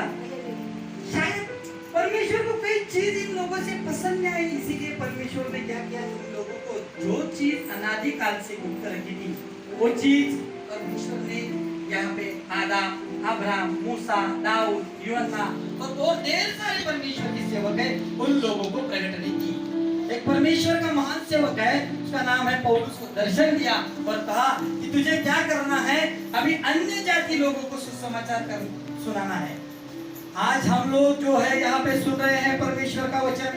शायद परमेश्वर को कोई चीज इन लोगों से पसंद नहीं आई, इसीलिए परमेश्वर ने क्या किया, इन लोगों को जो चीज अनादि काल से गुप्त रखी थी वो चीज परमेश्वर ने यहाँ पे आदम, अब्राहम, मूसा, दाऊद, यूहन्ना और ढेर सारे परमेश्वर के सेवक है, उन लोगों को प्रकट नहीं की। एक परमेश्वर का महान सेवक है, उसका नाम है पौलुस, को दर्शन दिया और कहा कि तुझे क्या करना है, अभी अन्य जाति लोगों को सुसमाचार कर सुनाना है। आज हम लोग जो है यहाँ पे सुन रहे हैं परमेश्वर का वचन,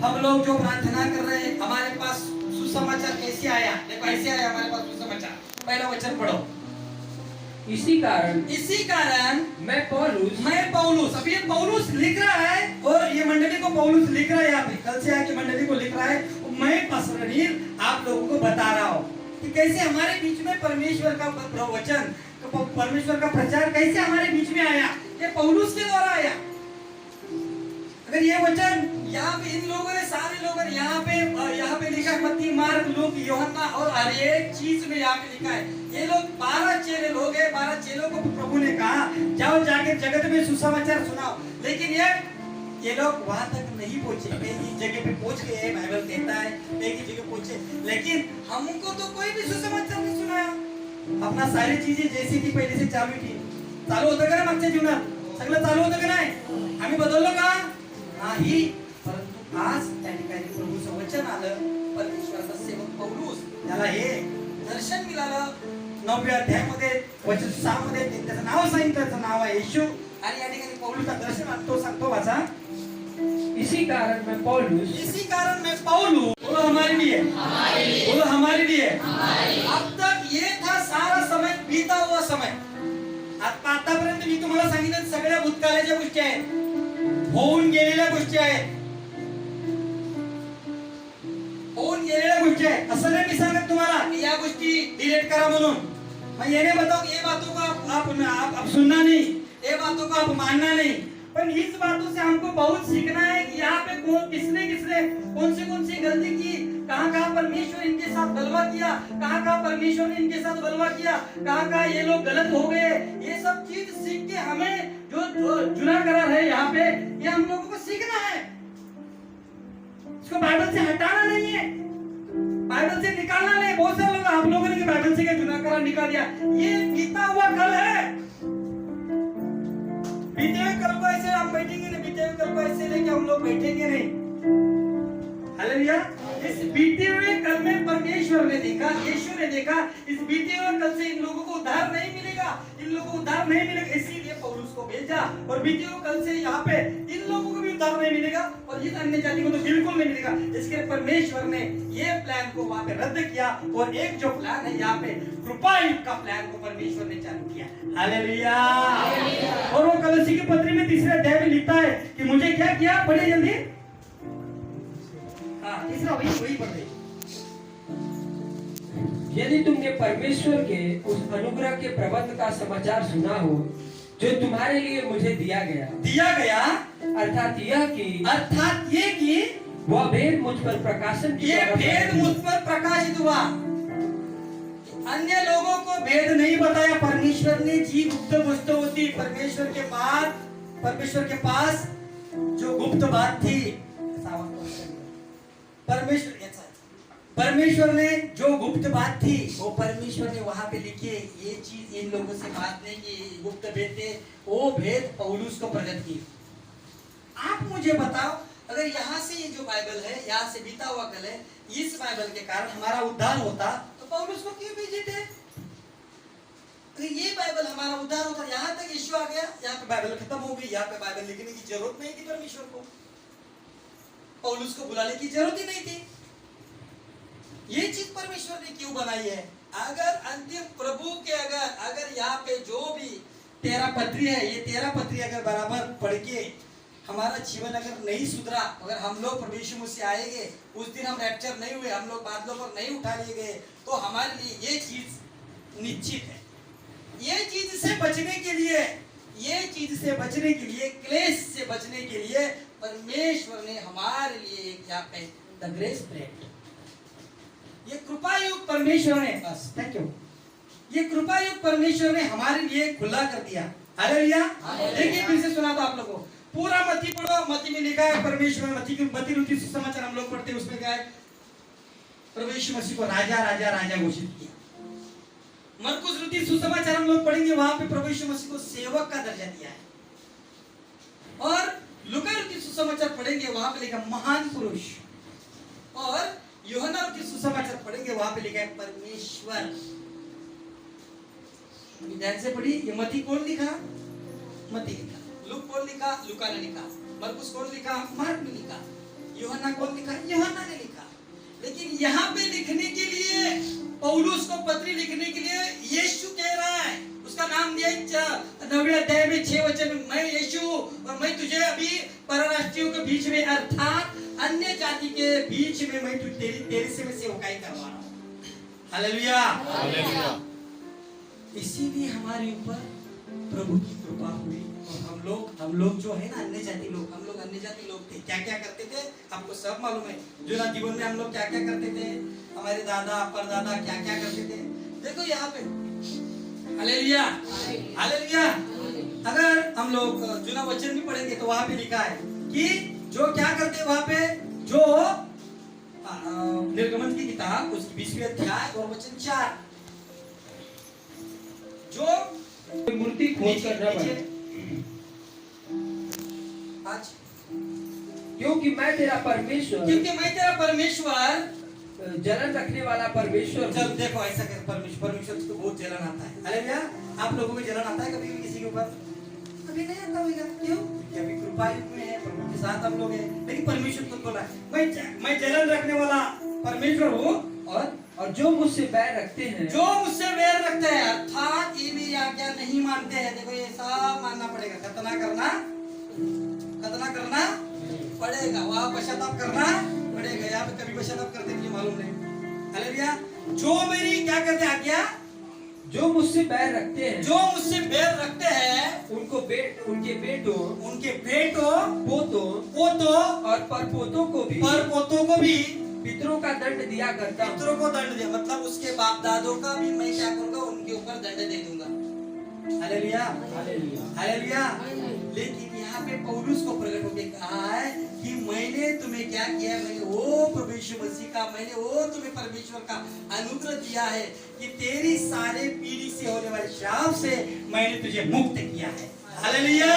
हम लोग जो प्रार्थना कर रहे हैं, हमारे पास सुसमाचार कैसे आया? देखो ऐसे आया हमारे पास सुसमाचार। पहला वचन पढ़ो। इसी कारण मैं पौलुस, अब ये पौलुस लिख रहा है और ये मंडली को पौलुस लिख रहा है, यहाँ पे कल से आके मंडली को लिख रहा है। मैं पसरनील आप लोगों को बता रहा हूँ कि कैसे हमारे बीच में परमेश्वर का वचन, परमेश्वर का प्रचार कैसे हमारे बीच में आया। ये पौलुस के द्वारा आया। अगर ये वचन यहाँ पे इन लोगों ने, सारे लोगों ने यहाँ पे लिखा, मत्ती, मार्क, लूक, यूहन्ना और हर एक चीज में यहाँ पे लिखा है। ये लोग 12 चेले लोग हैं, 12 चेलों को प्रभु ने कहा जाओ जाके जगत में सुसमाचार सुनाओ। लेकिन ये लोग वहां तक नहीं पहुंचे, एक जगह पे पहुंच गए, बाइबल कहता है एक ही जगह पहुंचे, लेकिन हमको तो कोई भी सुसमाचार नहीं सुनाया। अपना सारी चीजें जैसी की पहिले से चालू की, चालू होतं का ना मागच्या जीवनात, सगळं चालू होतं का नाही? आम्ही बदललो का? नाही। परंतु आज त्या ठिकाणी प्रभूचं वचन आलं, परमेश्वराचा सेवक पौलुस, त्याला हे दर्शन मिळालं। 9व्या अध्यायामध्ये वचन 6 मध्ये त्याचं नाव सांगितलं, त्याचं नाव आहे येशू, आणि या ठिकाणी पौलुसचा दर्शन आणतो, सांगतो वाचा। इसी कारण मैं पौलुस, बोलो हमारे लिए, बोलो हमारे लिए। अब तक ये था सारा समय, बीता हुआ समय। आतापर्यंत मी तुम्हाला सांगितलं सगळ्या भूतकाळाच्या गोष्टी आहेत, होऊन गेलेल्या गोष्टी आहेत, होऊन गेलेल्या गोष्टी आहेत। असं नाही मी सांगत तुम्हाला की या गोष्टी डिलीट करा म्हणून। मैं ये नहीं बताऊं ये बातों को आप सुनना नहीं, ये बातों को आप मानना नहीं, पर इस बातों से हमको बहुत सीखना है कि यहाँ पे किसने कौन सी गलती की, कहाँ परमेश्वर इनके साथ बलवा किया, कहाँ परमेश्वर ने इनके साथ बलवा किया, कहाँ ये लोग गलत हो गए। ये सब चीज सीख के हमें जो जुना करार है यहाँ पे, ये हम लोगों को सीखना है। इसको बाइबल से हटाना नहीं है, बाइबल से निकालना नहीं। बहुत सारे लोग आप लोगों ने बाइबल से क्या जुना करार निकाल दिया, ये बीता हुआ कल है। बीते हुए कल को ऐसे हम बैठेंगे नहीं, बीते हुए कल को ऐसे लेके हम लोग बैठेंगे नहीं। हालेलुया। इस बीते हुए कल में परमेश्वर ने देखा, यीशु ने देखा, इस बीते हुए कल से इन लोगों को उद्धार नहीं मिलेगा, इन लोगों को उद्धार नहीं मिलेगा, इसीलिए पौलुस को भेजा। और बीते हुए कल से यहाँ पे इन लोगों को भी उद्धार नहीं मिलेगा और इस अन्य जाति को तो बिल्कुल नहीं मिलेगा। इसके परमेश्वर ने ये प्लान को वहां पे रद्द किया और एक जो प्लान है यहाँ पे कृपा युग का प्लान को परमेश्वर ने चालू किया। हालेलुया। और वो कलोसी की पत्री में 3 अध्याय में लिखता है कि मुझे क्या किया, पढ़िए जल्दी। हाँ, तीसरा वही पढ़े। यदि तुमने परमेश्वर के उस अनुग्रह के प्रबंध का समाचार सुना हो जो तुम्हारे लिए मुझे दिया गया, अर्थात ये कि वह भेद मुझ पर प्रकाशन की, ये भेद मुझ पर प्रकाशित हुआ। अन्य लोगों को भेद नहीं बताया परमेश्वर ने, जी गुप्त वस्तु होती परमेश्वर के पास जो गुप्त बात थी, परमेश्वर ने जो गुप्त बात थी वो परमेश्वर ने वहां पे लिखी है। ये चीज इन लोगों से बात नहीं की, गुप्त भेद थे, वो भेद पौलुस को प्रकट की। आप मुझे बताओ, अगर यहाँ से ये जो बाइबल है, यहाँ से बीता हुआ कल है, इस बाइबल के कारण हमारा उद्धार होता तो पौलुस को क्यों भेजे थे? अगर ये बाइबल हमारा उद्धार होता, यहाँ तक यीशु आ गया, यहाँ पे बाइबल खत्म हो गई, यहाँ पे बाइबल लिखने की जरूरत नहीं थी परमेश्वर को, पौलुस को बुलाने की जरूरत ही नहीं थी। ये चीज परमेश्वर ने क्यों बनाई है? अगर अंतिम प्रभु के अगर यहाँ पे जो भी 13 पत्री है, ये 13 पत्री अगर बराबर पढ़ के हमारा जीवन अगर नहीं सुधरा, अगर हम लोग प्रभु यीशु मसीह आएंगे, उस दिन हम रैप्चर नहीं हुए, हम लोग बादलों पर नहीं उठा लिए गए, तो हमारे लिए ये चीज निश्चित है। ये चीज से बचने के लिए, ये चीज से बचने के लिए, क्लेश से बचने के लिए परमेश्वर ने हमारे लिए क्या कहे, द ग्रेस ब्रेड, ये कृपायुक्त परमेश्वर ने, बस थैंक यू, ये कृपायुक्त परमेश्वर ने हमारे लिए खुला कर दिया। हालेलुया। देखिए फिर से सुना दो आप लोगों को, पूरा मत्ती पढ़ो, मत्ती में लिखा है परमेश्वर, मत्ती रुचि सुसमाचार हम लोग पढ़ते हैं, उसमें क्या है, प्रभु यीशु मसीह को राजा राजा राजा घोषित किया। मरकुस रुचि सुसमाचार हम लोग पढ़ेंगे, वहां पे प्रभु यीशु मसीह को सेवक का दर्जा दिया है। और लूका रुचि सुसमाचार पढ़ेंगे, वहां पे लिखा महान पुरुष। और यूहन्ना रुचि सुसमाचार पढ़ेंगे, वहां पे लिखा है परमेश्वर। ध्यान से पढ़ी, ये मत्ती कौन लिखा, मत्ती लिखा, लूक कौन लिखा, लूका ने लिखा, मरकुस कौन लिखा, मार्क ने लिखा, यूहन्ना कौन लिखा, यूहन्ना ने लिखा। लेकिन यहाँ पे लिखने के लिए, पौलुस को पत्री लिखने के लिए यीशु कह रहा है, उसका नाम दिया 9वें अध्याय में 6 वचन, मैं यीशु और मैं तुझे अभी परराष्ट्रियों के बीच में, अर्थात अन्य जाति के बीच में मैं तेरे से मैं सेवकाई करवा रहा हूँ। Hallelujah, hallelujah. इसीलिए हमारे ऊपर प्रभु की कृपा हुई। और हम लोग जो है ना, अन्य जाति लोग, हम लोग अन्य जाति लोग थे, क्या क्या करते थे आपको सब मालूम है। जो ना जीवन में हम लोग क्या क्या करते थे, हमारे दादा परदादा क्या क्या करते थे। देखो यहाँ पे, हालेलुया, हालेलुया। अगर हम लोग जुना वचन भी पढ़ेंगे तो वहां पे लिखा है कि जो क्या करते वहां पे, जो निर्गमन की किताब उसकी 20वीं अध्याय और वचन 4, जो मूर्ति खोज करना पड़े, आज क्योंकि मैं तेरा परमेश्वर, क्योंकि मैं तेरा परमेश्वर, जलन रखने वाला परमेश्वर। चल देखो ऐसा कर, परमेश्वर को बहुत जलन आता है। हालेलुया। आप लोगों को जलन आता है कभी भी किसी के ऊपर? कभी नहीं आता होगा। क्यों? क्योंकि अभी कृपा युग में है, प्रभु के साथ हम लोग हैं। लेकिन परमेश्वर खुद बोला है, मैं जलन रखने वाला परमेश्वर हूँ, और जो मुझसे बैर रखते हैं, जो मुझसे बैर रखते हैं, अर्थात ये भी आज्ञा नहीं मानते हैं। देखो ये सब मानना पड़ेगा, खतना करना पड़ेगा, वहाँ पश्चाताप करना पड़ेगा। यहाँ पे कभी पश्चाताप करते मुझे मालूम नहीं। हालेलुया। जो मेरी क्या करते हैं आज्ञा, जो मुझसे बैर रखते हैं, जो मुझसे बैर रखते हैं, उनके बेटों, पोतों और परपोतों को भी पितरों का दंड दिया करता हूं। पितरों को दंड दिया, मतलब उसके बाप दादों का भी मैं क्या करूंगा, उनके ऊपर दंड दे दूंगा। Hallelujah, hallelujah. लेकिन यहाँ पे पौलुस को प्रकट होकर कहा है कि मैंने तुम्हें क्या किया है, मैंने वो प्रभु यीशु मसीह का, मैंने वो तुम्हें परमेश्वर का अनुग्रह दिया है कि तेरी सारे पीढ़ी से होने वाले श्राप से मैंने तुझे मुक्त किया है। हालेलुया,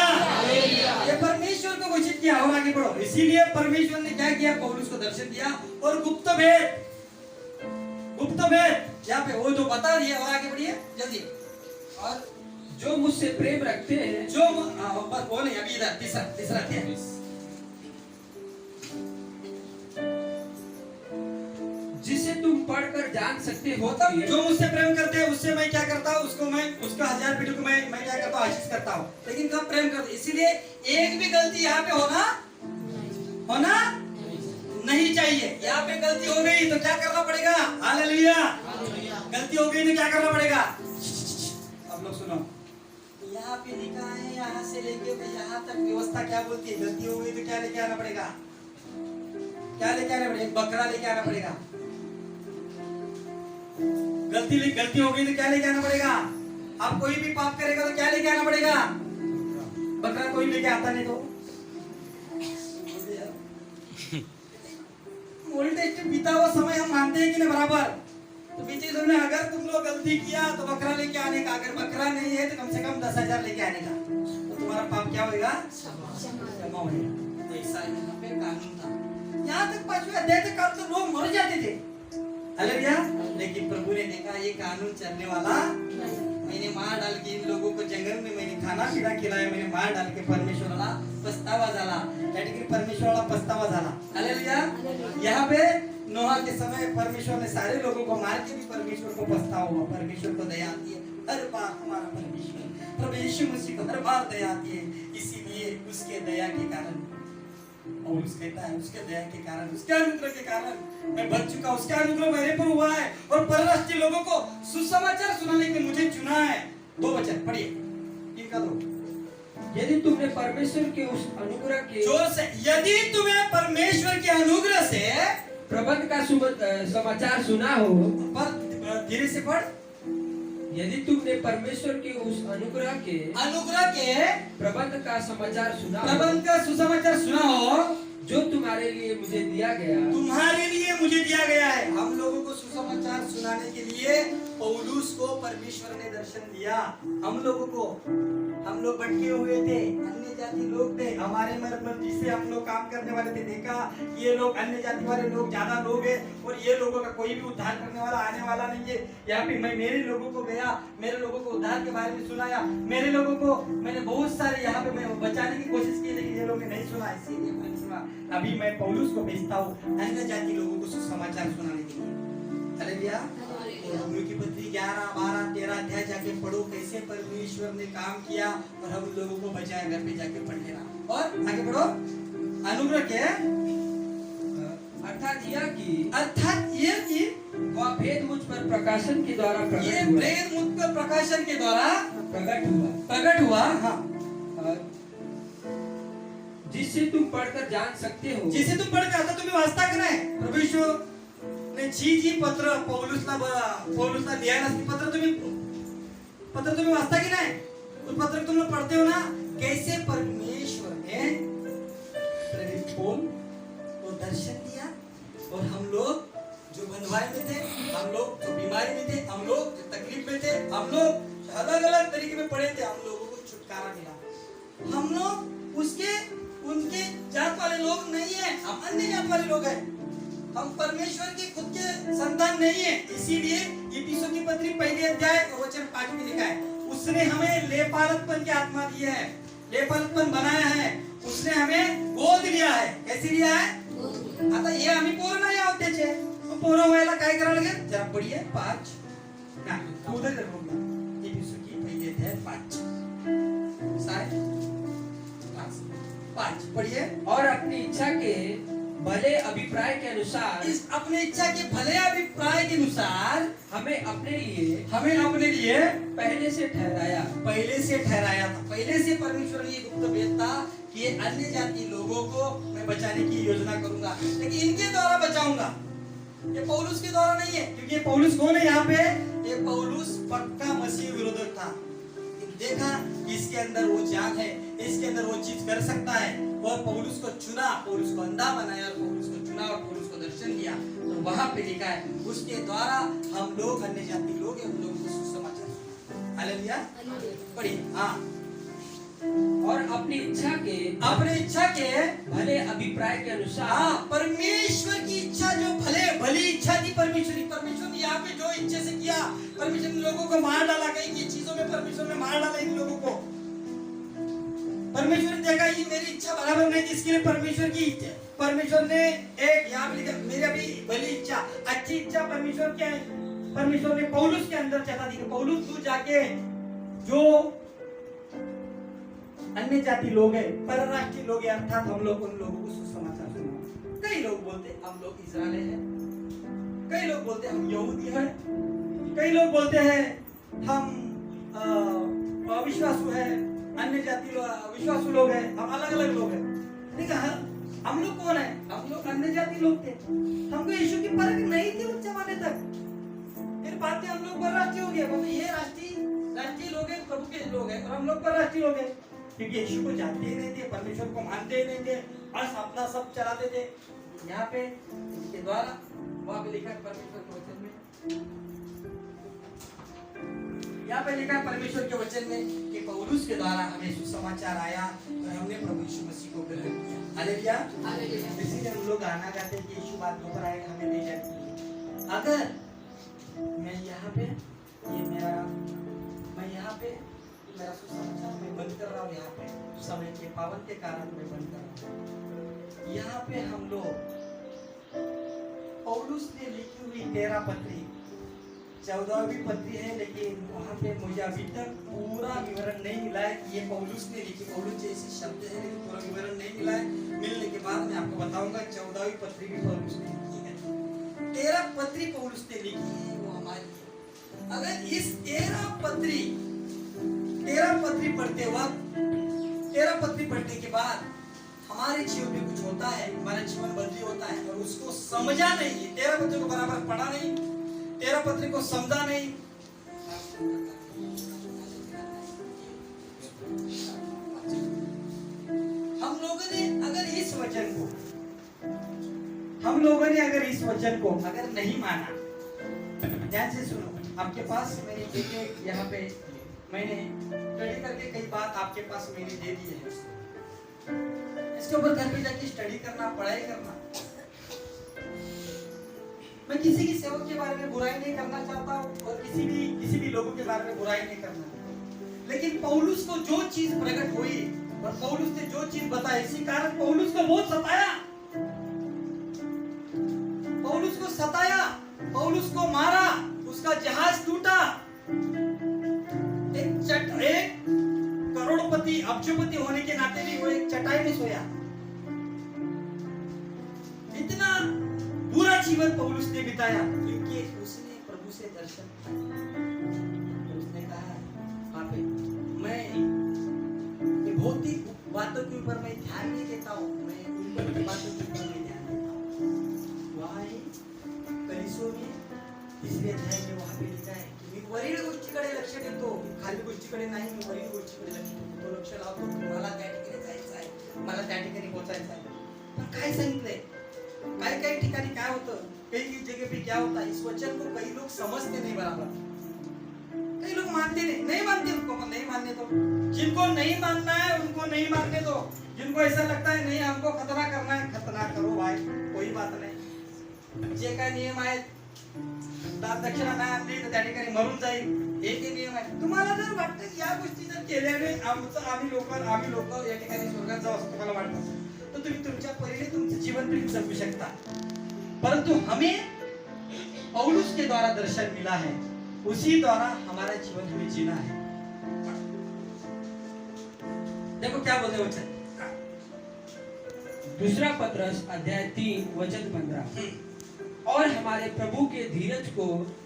ये परमेश्वर को घोषित किया। और आगे बढ़ो। इसीलिए परमेश्वर ने क्या किया, पौलुस को दर्शन दिया और गुप्त भेद यहाँ पे वो जो बता दिए। और आगे बढ़िए जल्दी। और जो मुझसे प्रेम रखते हैं, जो बस वो नहीं, अभी इधर तीसरा क्या है, जिसे तुम पढ़कर जान सकते हो। मतलब जो मुझसे प्रेम करते हैं उससे मैं क्या करता हूँ, उसको मैं उसका 1000 पीढ़ी को मैं क्या करता हूँ, आशीष करता हूँ। लेकिन कब प्रेम करते, इसीलिए एक भी गलती यहाँ पे होना नहीं चाहिए। यहाँ पे गलती हो गई तो क्या करना पड़ेगा। हालेलुया। गलती हो गई तो क्या करना पड़ेगा। आप लोग सुनो, यहाँ पे लिखा है यहाँ से लेके यहाँ तक व्यवस्था क्या बोलती है। गलती हो गई तो क्या लेके आना पड़ेगा, क्या लेके आना पड़ेगा, बकरा लेके आना पड़ेगा। गलती हो गई तो क्या लेके आना पड़ेगा। आप कोई भी पाप करेगा तो क्या लेके आना पड़ेगा, बकरा। कोई लेके आता नहीं तो ओल्ड एज में बीता हुआ समय हम मानते हैं कि नहीं बराबर। तो बीते समय अगर तुम लोग गलती किया तो बकरा लेके आने का, अगर बकरा नहीं है तो कम से कम 10,000 लेके आने का, तो तुम्हारा पाप क्या होगा, क्षमा होगा। ऐसा यहाँ पे कानून था। यहाँ तक 5वें अध्याय तक काम तो लोग मर जाते थे। हालेलुया। लेकिन प्रभु ने देखा ये कानून चलने वाला, मैंने मार डाल के इन लोगों को जंगल में मैंने खाना पीना खिलाया, मैंने मार डाल के परमेश्वराला पछतावा झाला, परमेश्वराला पछतावा झाला। हालेलुया। यहाँ पे नोहा के समय परमेश्वर ने सारे लोगों को मार के भी परमेश्वर को पछतावा हुआ, परमेश्वर को दया आती है, हर बार हमारा परमेश्वर प्रभु यीशु मसीह को हर बार दया आती है। इसीलिए उसके दया के कारण और कहता है उसके दया के कारण, उसके अनुग्रह के कारण मैं बच चुका, उसका अनुग्रह मेरे पर हुआ है और परराष्ट्रीय लोगों को सुसमाचार सुनाने के मुझे चुना है। 2 वचन पढ़िए, इनका दो। यदि तुमने परमेश्वर के उस अनुग्रह के जोर से, यदि तुम्हें परमेश्वर के अनुग्रह से प्रबंध का समाचार सुना हो, पर धीरे से पढ़। यदि तुमने परमेश्वर के उस अनुग्रह के प्रबंध का समाचार सुना हो, प्रबंध का सुसमाचार सुना हो, जो तुम्हारे लिए मुझे दिया गया है। हम लोगों को सुसमाचार सुनाने के लिए पौलुस को परमेश्वर ने दर्शन दिया। हम लोग भटके हुए थे, अन्य जाति लोग थे, हमारे मतलब जिससे हम लोग काम करने वाले थे, देखा ये लोग अन्य जाति वाले लोग ज्यादा लोग हैं और ये लोगों का कोई भी उद्धार करने वाला आने वाला नहीं है। यहाँ पे मैं मेरे लोगों को गया, मेरे लोगों को उद्धार के बारे में सुनाया, मेरे लोगों को मैंने बहुत सारे यहाँ पे मैं बचाने की कोशिश की, लेकिन ये लोग ने नहीं सुना, इसीलिए मैंने सुना। अभी मैं पौलुस को भेजता हूँ अन्य जाति लोगों को सुसमाचार सुनाने के लिए। हालेलुया। रोमियो की पत्री 11, 12, 13 अध्याय जाके पढ़ो, कैसे परमेश्वर ने काम किया और हम लोगों को बचाया। घर पे जाके पढ़ लेना और आगे बढ़ो। अनुग्रह के अर्थात ये कि वह भेद मुझ पर प्रकाशन के द्वारा प्रकट हुआ। हाँ, जिससे तुम पढ़कर जान सकते हो, जिसे तुम पढ़कर आता तुम्हें वाचता का नाही। प्रभू यीशु ने जी पत्र पौलुसला लिहायला पत्र तुम्ही वाचता की नाही? उस पत्र तुम लोग पढ़ते हो ना, कैसे परमेश्वर ने को दर्शन दिया और हम लोग जो बंधुआई में थे, हम लोग जो बीमारी में थे, हम लोग जो तकलीफ में थे, हम लोग अलग अलग तरीके में पड़े थे, हम लोगों को छुटकारा मिला। हम लोग उनके जात वाले लोग नहीं है, हम अन्य जात वाले लोग हैं। हम परमेश्वर के खुद के संतान नहीं है। इसीलिए इफिसियों की पत्री 1 अध्याय वचन 5 में लिखा है, उसने हमें लेपालकपन की आत्मा दी है, लेपालकपन बनाया है, उसने हमें गोद लिया है। कैसे लिया है? आता हे आम्ही पोरं नाही आहोत त्याचे, पोरं व्हायला काय करावं लागेल? जरा पढिए 5 नाही उधर देखो, इफिसियों की 1 अध्याय 5 पढ़िए। और अपनी इच्छा के भले अभिप्राय के अनुसार, इस अपने इच्छा के भले अभिप्राय के अनुसार हमें अपने लिए पहले से ठहराया था। पहले से परमेश्वर ने ये गुप्त भेद था कि ये अन्य जाति लोगों को मैं बचाने की योजना करूंगा, लेकिन इनके द्वारा बचाऊंगा। ये पौलुस के द्वारा नहीं है, क्योंकि ये पौलुस कौन है यहाँ पे? ये पौलुस पक्का मसीह विरोधक था। देखा इसके अंदर वो जान है, इसके अंदर वो चीज कर सकता है, और पौलुस को चुना, पौलुस को अंधा बनाया और पौलुस को चुना और पौलुस को दर्शन दिया। तो वहां पे लिखा है उसके द्वारा हम लोग अन्य जाति लोग हैं, उन लोगों को सुसमाचार। हालेलुया। पढ़िए। हाँ, और अपनी इच्छा के भले अभिप्राय के अनुसार। हाँ, परमेश्वर की इच्छा जो भली इच्छा थी परमेश्वर ने यहाँ पे जो इच्छा से किया, परमेश्वर ने लोगों को मार डाला। कई की चीजों में परमेश्वर ने मार डाला इन लोगों को। परमेश्वर ने देखा ये मेरी इच्छा बराबर नहीं थी, इसके लिए परमेश्वर ने एक यहाँ पे लिखा मेरी अभी भली इच्छा, अच्छी इच्छा परमेश्वर क्या है? परमेश्वर ने पौलुस के अंदर चला दी। पौलुस तू जाके जो अन्य जाति लोग हैं, परराष्ट्रीय लोग हैं, अर्थात हम लोग उन लोगों को सुसमाचार सुनाओ। कई लोग बोलते हम लोग इस्राएली हैं, कई लोग बोलते हम यहूदी हैं, कई लोग बोलते हैं हम अविश्वासु हैं, अन्य जाति विश्वासु लोग हैं, हम अलग अलग लोग हैं। ठीक है, हम लोग कौन है? हम लोग अन्य जाति लोग थे, हमको यीशु की परख नहीं थी उस जमाने तक। फिर बाद में हम लोग परराष्ट्रीय हो गए, मतलब ये राष्ट्रीय लोग हैं, प्रभु के लोग हैं, और हम लोग परराष्ट्रीय लोग हैं, क्योंकि यीशु को जानते ही नहीं थे, परमेश्वर को मानते ही नहीं थे, बस अपना सब चलाते थे। यहाँ पे इसके द्वारा वहां पे लिखा है परमेश्वर के वचन में, यहाँ पे लिखा है परमेश्वर के वचन में कि पौलुस के द्वारा हमें सुसमाचार आया और हमने प्रभु यीशु मसीह को ग्रहण किया। हालेलुया। इसीलिए हम लोग गाना गाते हैं कि यीशु बात होकर आएगा, हमें ले जाएगा। अगर मैं यहाँ पे मेरा सुसमाचार मैं बंद कर रहा हूँ, यहाँ पे समय के पावन के कारण मैं बंद कर रहा हूँ। यहाँ पे हम लोग पौलुस ने लिखी हुई 13 पत्री 14वीं पत्री है, लेकिन वहां पे मुझे अभी तक पूरा विवरण नहीं मिला है कि ये पौलुस ने लिखी, पौलुस जैसे शब्द है लेकिन पूरा विवरण नहीं मिला है। मिलने के बाद मैं आपको बताऊंगा। 14वीं पत्री भी पौलुस ने लिखी है, 13 पत्री पौलुस ने लिखी है, वो हमारी। अगर इस 13 पत्री पढ़ते वक्त, 13 पत्री पढ़ने के बाद हमारे जीवन में कुछ होता है, हमारा जीवन बदली होता है और उसको समझा नहीं, 13 पत्री को बराबर पढ़ा नहीं, 13 पत्री को समझा नहीं, हम लोगों ने अगर इस वचन को अगर नहीं माना, ध्यान से सुनो। आपके पास मैंने देखे यहाँ पे मैंने स्टडी करके कई बात आपके पास मैंने दे दी है, इसके ऊपर घर पे जाके स्टडी करना, पढ़ाई करना। मैं किसी की सेवक के बारे में बुराई नहीं करना चाहता हूँ और किसी भी लोगों के बारे में बुराई नहीं करना, लेकिन पौलुस को जो चीज प्रकट हुई और पौलुस ने जो चीज बताई, इसी कारण पौलुस को बहुत सताया, पौलुस को सताया, पौलुस को मारा, उसका जहाज टूटा। एक करोड़पति अब्जपति होने के नाते भी वो एक चटाई में सोया। इतना बुरा जीवन पौलुस ने बिताया क्योंकि उसने प्रभु से दर्शन पाया। उसने कहा, पापे, मैं ये भौतिक बातों के ऊपर मैं ध्यान नहीं देता हूँ, मैं ऊपर की बातों के ऊपर मैं ध्यान देता हूँ। वहाँ कलीसियों में 3रे अध्याय में वहाँ पे लिखा है कि मी वरील गोष्टीकडे लक्ष देतो, खाली गोष्टीकडे नाही, मी वरील गोष्टीकडे लक्ष देतो। तो लक्ष लावतो, मला त्या ठिकाणी जायचं आहे, मला त्या ठिकाणी पोहोचायचं आहे। पण काय सांगितलंय, काही ठिकाणी काय होतं, कई जगह पे क्या होता है, इस वचन को कई लोग समझते नहीं बराबर, कई लोग मानते नहीं मानते, उनको नहीं मानने दो। जिनको नहीं मानना है उनको नहीं मानने दो। जिनको ऐसा लगता है नहीं हमको खतना करना है, खतना करो भाई, कोई बात नाही। जे काय नियम आहेत, दान दक्षिणा नाही आणली तर त्या ठिकाणी मरून जाईल, एक नियम आहे। तुम्हाला जर वाटतं की या गोष्टी जर केल्याने आम्ही लोक या ठिकाणी स्वर्गात जाऊ असं तुम्हाला वाटतं, तो तुम्ही तुमच्या परीने तुमचं जीवन तुम्ही जगू शकता, परंतु हमें पौलुस के द्वारा दर्शन मिला है, उसी द्वारा हमारा जीवन हमें जीना है। देखो क्या बोलते वचन, दूसरा पत्रस अध्याय 3 वचन 15, और हमारे प्रभु के धीरज को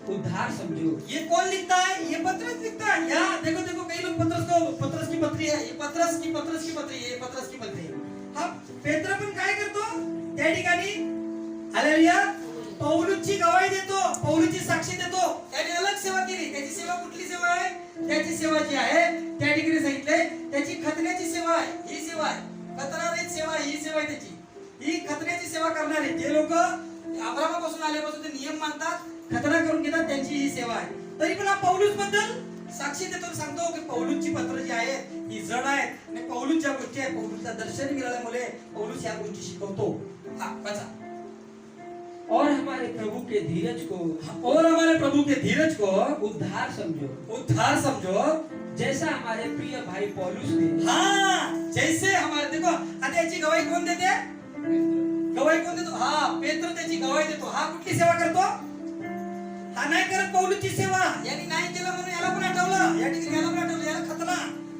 उद्धार समझो। ये कौन लिखता है, ये पत्रस लिखता है। यहाँ देखो कई लोग पत्रस की पत्री है, ये पत्रस की पत्री है, ये पत्रस की पत्री है। हा पेत्र पण काय करतो त्या ठिकाणी, हालेलुया, पौलुसची गवाही देतो, पौलुसची साक्षी देतो। त्याने अलग सेवा केली, त्याची सेवा कुठली सेवा आहे, त्याची सेवा जी आहे त्या ठिकाणी सांगितलंय त्याची खतण्याची सेवा आहे, ही सेवा आहे, खतनारहित सेवा ही सेवा आहे त्याची, ही खतण्याची सेवा करणारे जे लोक अब्रामापासून आल्यापासून ते नियम मानतात, खतना करून घेतात, त्यांची ही सेवा आहे। तरी पण हा पौलुस बद्दल साक्षी देतो, सांगतो की पौलुसची पत्र जी आहेत ही जड आहेत आणि पौलुस ज्या गोष्टी आहेत, पौलुसला दर्शन मिळाल्यामुळे पौलुस या गोष्टी शिकवतो। हा वाचा, और हमारे प्रभु के धीरज को उद्धार समझो, जैसा हमारे प्रिय भाई पौलुस ने। हाँ, जैसे हमारे, देखो आता याची गवाही कोण देते, गवाही कोण देतो, हा पेत्र त्याची गवाही देतो। हा कुठली सेवा करतो, हा नाही करत पौलुसची सेवा, यांनी नाही केलं म्हणून याला पण आठवलं, या ठिकाणी याला पण आठवलं, याला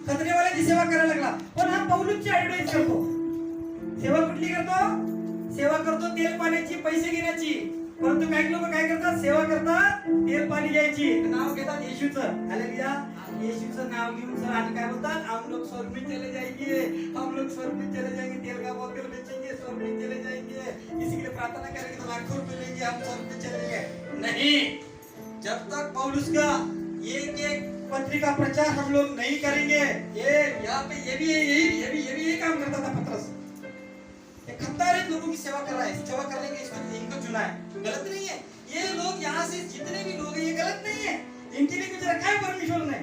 खतनेवाल्याची सेवा करायला लागला, पण हा पौलुसची ऍडव्हाइस करतो। सेवा कुठली करतो, सेवा करतो तेल पाण्याची, पैसे घेण्याची, परंतु काही लोक काय करतात, सेवा करतात तेल पाणी घ्यायची, नाव घेतात येशूचं, हालेलुया, येशूचं नाव घेऊन सर आणि काय बोलतात, हम लोग स्वर्ग में चले जाएंगे, हम लोग स्वर्ग में चले जाएंगे, तेल का बोतल बेचेंगे, स्वर्ग में चले जाएंगे, किसी के लिए प्रार्थना करेंगे तो लाखों रुपए लेंगे, हम स्वर्ग में चले जाएंगे। नहीं, जब तक पौलुस का एक पत्री का प्रचार हम लोग नहीं करेंगे, ये यहाँ पे ये भी काम करता था पत्रस, खतनारहित लोगों की सेवा कर रहा है, सेवा करने के लिए इनको चुना है, गलत नहीं है। ये लोग यहाँ से जितने भी लोग हैं ये गलत नहीं है, इनके लिए कुछ रखा है परमेश्वर ने,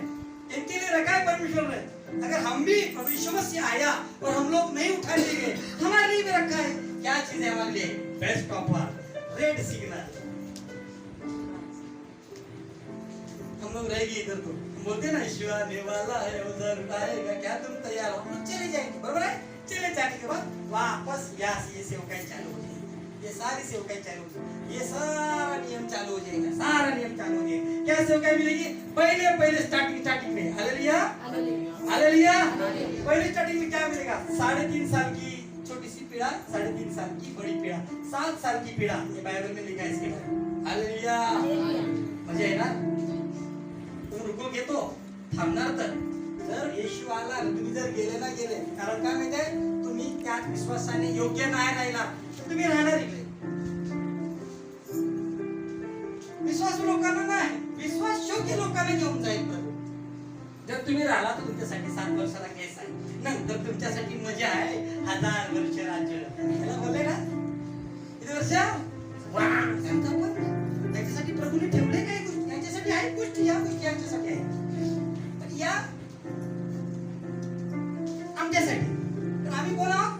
इनके लिए रखा है परमेश्वर ने। अगर हम भी परमेश्वर से आया और हम लोग नहीं उठा लेंगे, हमारे लिए भी रखा है, क्या चीज है हमारे लिए, बेस्ट ऑफर, रेड सिग्नल। हम लोग रहेगी इधर, तो बोलते ना ईश्वर आने वाला है, उधर उठाएगा, क्या तुम तैयार हो, हम लोग चले जाएंगे, बराबर है। चले जाने के बाद वापस यहाँ से ये सेवकाई चालू होगी, ये सारी सेवकाई चालू हो जाएगी, ये सारा नियम चालू हो जाएगा, सारा नियम चालू हो जाएगा। क्या सेवकाई मिलेगी? पहले स्टार्टिंग में हालेलुया हालेलुया। पहले स्टार्टिंग में क्या मिलेगा? 3.5 साल की छोटी सी पीड़ा, 3.5 साल की बड़ी पीड़ा, 7 साल की पीड़ा, ये बाइबल में लिखा है इसके बारे में। हालेलुया। मजा आहे ना? तुम्ही रुकोगे तो थांबणार तर जर येशू आला आणि तुम्ही जर गेले ना गेले, कारण काय माहिती आहे, तुम्ही त्या विश्वासाने योग्य नाही राहिला तर तुम्ही राहणार इकडे। विश्वास लोकांना नाही, विश्वास योग्य लोकांना घेऊन जाईल प्रभू। जर तुम्ही राहिला तर तुमच्यासाठी 7 वर्षाला केस आहे, नंतर तुमच्यासाठी मजा आहे 1000 वर्ष राज्य। त्याला बोलले ना किती वर्ष? त्यांचा पण त्याच्यासाठी प्रभूने ठेवले काय गोष्टी, यांच्यासाठी आहेत गोष्टी, या गोष्टी यांच्यासाठी आहेत, पण या आमच्यासाठी। तर आम्ही कोण आहोत?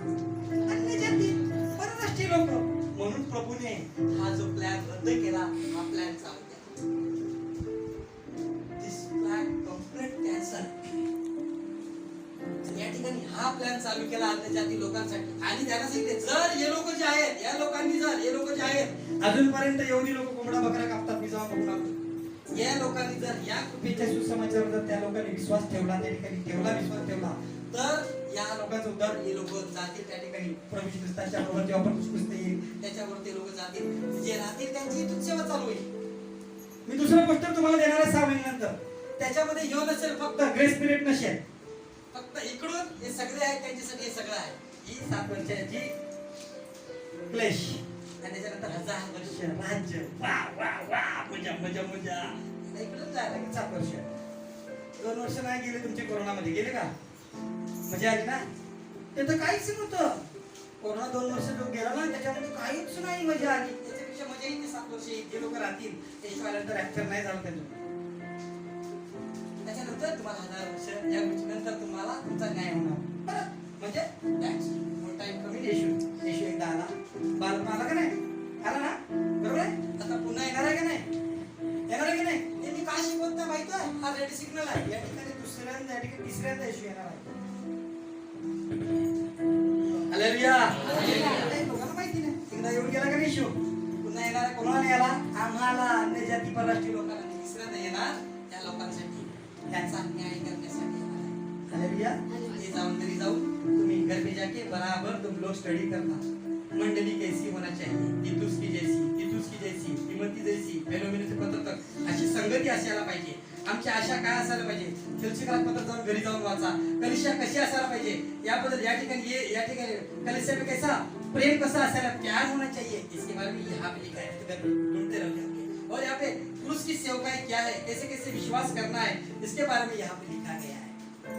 अन्य जाती, परराष्ट्रीय लोक। म्हणून प्रभूने हा जो प्लॅन रद्द केला, हा प्लॅन चालू केला। This plan complete cancel. या ठिकाणी हा प्लॅन चालू केला अन्य जाती लोकांसाठी, आणि त्यांना सांगितले जर हे लोक जे आहेत, या लोकांनी जर हे लोक जे आहेत, अजूनपर्यंत यहुदी लोक कोंबडा बकरा कापतात, मी जाऊन बघून आलो, या लोकांनी जर या कृपेच्या सुसमाचारावर जर त्या लोकांनी विश्वास ठेवला, त्या ठिकाणी विश्वास ठेवला, तर या लोकांचा उद्धार, हे लोक जातील त्या ठिकाणी प्रभू श्री ख्रिस्ताच्या बरोबर जेव्हा प्रभू ख्रिस्त येईल त्याच्यावर ते लोक जातील, जे राहतील त्यांची इथून सेवा चालू होईल। मी दुसरं पोस्टर तुम्हाला देणार आहे 6 महिन्यानंतर, त्याच्यामध्ये ह्यो नसेल, फक्त ग्रेस पिरियड नसेल, फक्त इकडून हे सगळे आहेत त्यांच्यासाठी हे सगळं आहे। ही 7 वर्षाची क्लेश आणि त्याच्यानंतर 1000 वर्ष राज्य, वा वा वा, मजा मजा मजा। इकडून जायला की 7 वर्ष, 2 वर्ष नाही गेले तुमचे कोरोनामध्ये, गेले का? मजा आली ना? ते तर काहीच नव्हतं, कोरोना 2 वर्ष जो गेला ना त्याच्यामध्ये काहीच नाही मजा आली, त्याच्यापेक्षा मजा येते 7 वर्ष जे लोक राहतील ते आल्यानंतर ऍक्टर नाही झालं त्याच्यानंतर तुम्हाला 1000 वर्ष, या गोष्टीनंतर तुम्हाला तुमचा न्याय होणार परत, म्हणजे टाइम कमी। येशू एकदा आला, बालक आला का नाही? आला ना, बरोबर आहे? आता पुन्हा येणार आहे का नाही? येणार आहे की नाही? हे मी काय शिकवत नाही माहिती आहे, हा रेड सिग्नल आहे, या ठिकाणी दुसऱ्यांदा, या ठिकाणी तिसऱ्यांदा येशू येणार आहे। हालेलुया। लोकांना माहिती नाही, एकदा येऊन गेला का नाही येशू, पुन्हा येणार आहे, कोणाला नाही आला? आम्हाला, अन्य जाती परराष्ट्रीय लोकांना, तिसऱ्यांदा येणार त्या लोकांसाठी, त्यांचा न्याय करण्यासाठी येणार आहे। हालेलुया। ये जाऊन घरी जाऊन तुम्ही घर में जाके बराबर तुम लोग स्टडी करना, मंडली कैसी होना चाहिए, तीतुस की जैसी, तिमोथी जैसी, फिलोमेनाचे पत्र तक अशी संगती असायला पाहिजे। आमची आशा काय असायला पाहिजे? फिलोसॉफिकल पत्र जाऊन घरी जाऊन वाचा, कलिशा कशी असायला पाहिजे याबद्दल या ठिकाणी कलिशा में कैसा प्रेम कसा असायला, प्यार होना चाहिए, इसके बारे में यहाँ पे लिखा है, ढूंढते रहोगे। और यहाँ पे क्रूस की सेवकाई क्या है, कैसे कैसे विश्वास करना है, इसके बारे में यहाँ पे लिखा गया है।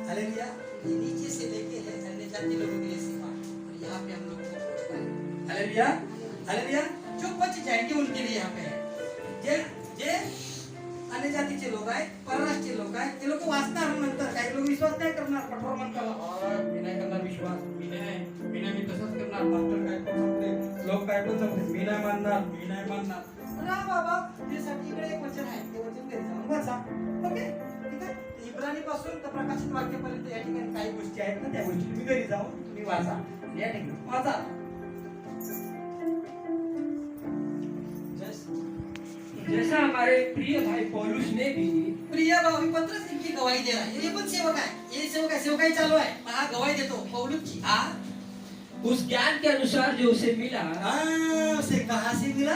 हालेलुया। ये नीचे से लेके है अन्य जाति लोगों के लिए सेवा, और यहाँ पे हम लोग को पहुंचना है। Hallelujah hallelujah. जो बच जाएंगे उनके लिए यहाँ पे है, जे अन्य जातीचे लोक आहेत, परराष्ट्रीय लोक आहेत, ते लोक वाचणार नंतर, काही लोक विश्वास नाही करणार, कठोर म्हणतात मी नाही करणार विश्वास, मी नाही तसंच करणार, पास्टर काय पण सांगते, लोक काय पण सांगते, मी नाही मानणार। अरे बाबा, त्यासाठी इकडे एक वचन आहे, ते वचन घरी जाऊन वाचा, ओके? ठीक आहे? इब्रानी पासून तर प्रकाशित वाक्यापर्यंत या ठिकाणी काही गोष्टी आहेत ना, त्या गोष्टी तुम्ही घरी जाऊन तुम्ही वाचा, या ठिकाणी वाचा। जैसा हमारे प्रिय भाई पौलुस ने भी, प्रिय भाऊ पत्रस इनकी गवाही दे रहा है, ये पण सेवक आहे, ये सेवकाई चालू आहे, हा गवाही देतो पौलुसची। उस ज्ञान के अनुसार जो उसे मिला, उसे कहां से मिला?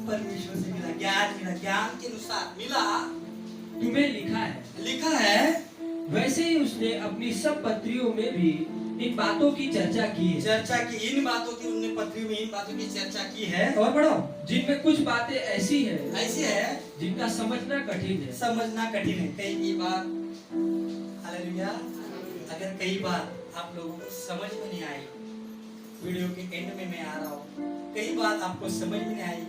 परमेश्वर से मिला, ज्ञान के अनुसार मिला, तुम्हें लिखा है, वैसे ही उसने अपनी सब पत्रियों में भी इन बातों की चर्चा की है। इन बातों की उन्होंने पत्रियों में इन बातों की चर्चा की है। और पढ़ो, जिनमें कुछ बातें ऐसी है जिनका समझना कठिन है। कई बार, हालेलुया, अगर कई बार आप लोगों को समझ में नहीं आई, वीडियो के एंड में मैं आ रहा हूँ, कई बात आपको समझ में नहीं आई,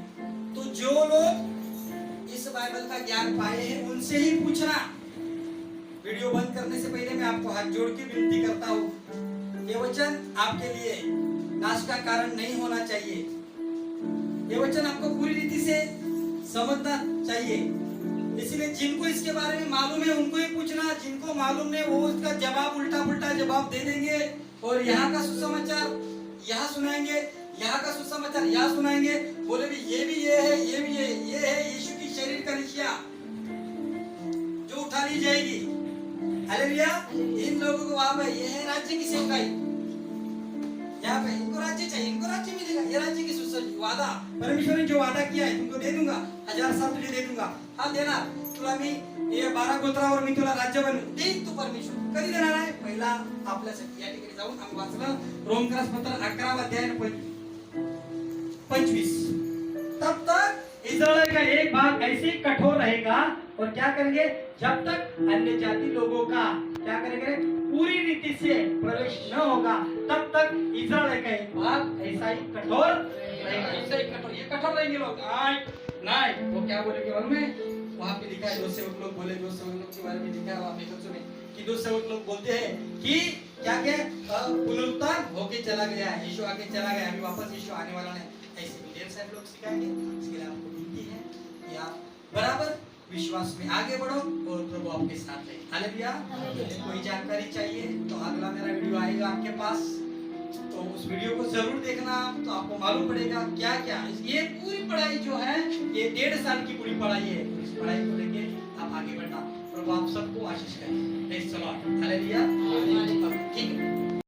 तो जो लोग इस बाइबल का ज्ञान पाए हैं उनसे ही पूछना। वीडियो बंद करने से पहले मैं आपको हाथ जोड़ के विनती करता हूँ, ये वचन आपके लिए नाश का कारण नहीं होना चाहिए, ये वचन आपको पूरी रीति से समझना चाहिए। इसलिए जिनको इसके बारे में मालूम है उनको ही पूछना, जिनको मालूम नहीं वो उसका जवाब उल्टा पुल्टा जवाब दे देंगे और यहाँ का सुसमाचार यहाँ सुनाएंगे, यहाँ का सुसमाचार यहाँ सुनाएंगे, बोले भी ये है, ये है यीशु की शरीर का निशिया जो उठा ली जाएगी। हालेलुया। इन लोगों को वहां पे ये है राज्य की सेवकाई, यहाँ पे इनको राज्य चाहिए, इनको राज्य मिलेगा, ये राज्य की वादा, परमेश्वर ने जो वादा किया है तुमको दे दूंगा, 1000 साल तुझे दे दूंगा, हाँ देना तुला मी हे 12 गोत्रावर मी तुला राज्य बनवून देईन, तू परमेश्वर कधी देणार आहे? पहिला आपल्यासाठी या ठिकाणी जाऊन आम्ही वाचलं रोमक्रस पत्र 11 अध्याय 25। तब तक इस्राएल का एक भाग ऐसे ही कठोर रहेगा और क्या करेंगे, जब तक अन्य जाति लोगों का क्या करेंगे पूरी रीति से प्रवेश न होगा, तब तक इस्राएल का एक भाग ऐसा ही कठोर रहेगा, ऐसा ही कठोर, ये कठोर रहेंगे लोग। नहीं वो क्या बोलेंगे मालूम है? वहां पे लिखा है, 2 सेवक लोग बोले, 2 सेवक लोग के बारे में लिखा है वहां पे में कि 2 सेवक लोग बोलते हैं कि क्या पुनरुत्थान होके चला गया है, यीशु आके चला गया, अभी वापस यीशु आने वाला नहीं, ऐसे ढेर सारे लोग सिखाएंगे। इसके लिए आपको विनती है कि आप बराबर विश्वास में आगे बढ़ो और प्रभु आपके साथ रहे। हालेलुया। कोई जानकारी चाहिए तो अगला मेरा वीडियो आएगा आपके पास, तो उस वीडियो को जरूर देखना, तो आपको मालूम पड़ेगा क्या क्या ये पूरी पढ़ाई जो है ये 1.5 साल की पूरी पढ़ाई है। इस पढ़ाई को लेके आप आगे बढ़ना। प्रभु आप सबको आशीष करें।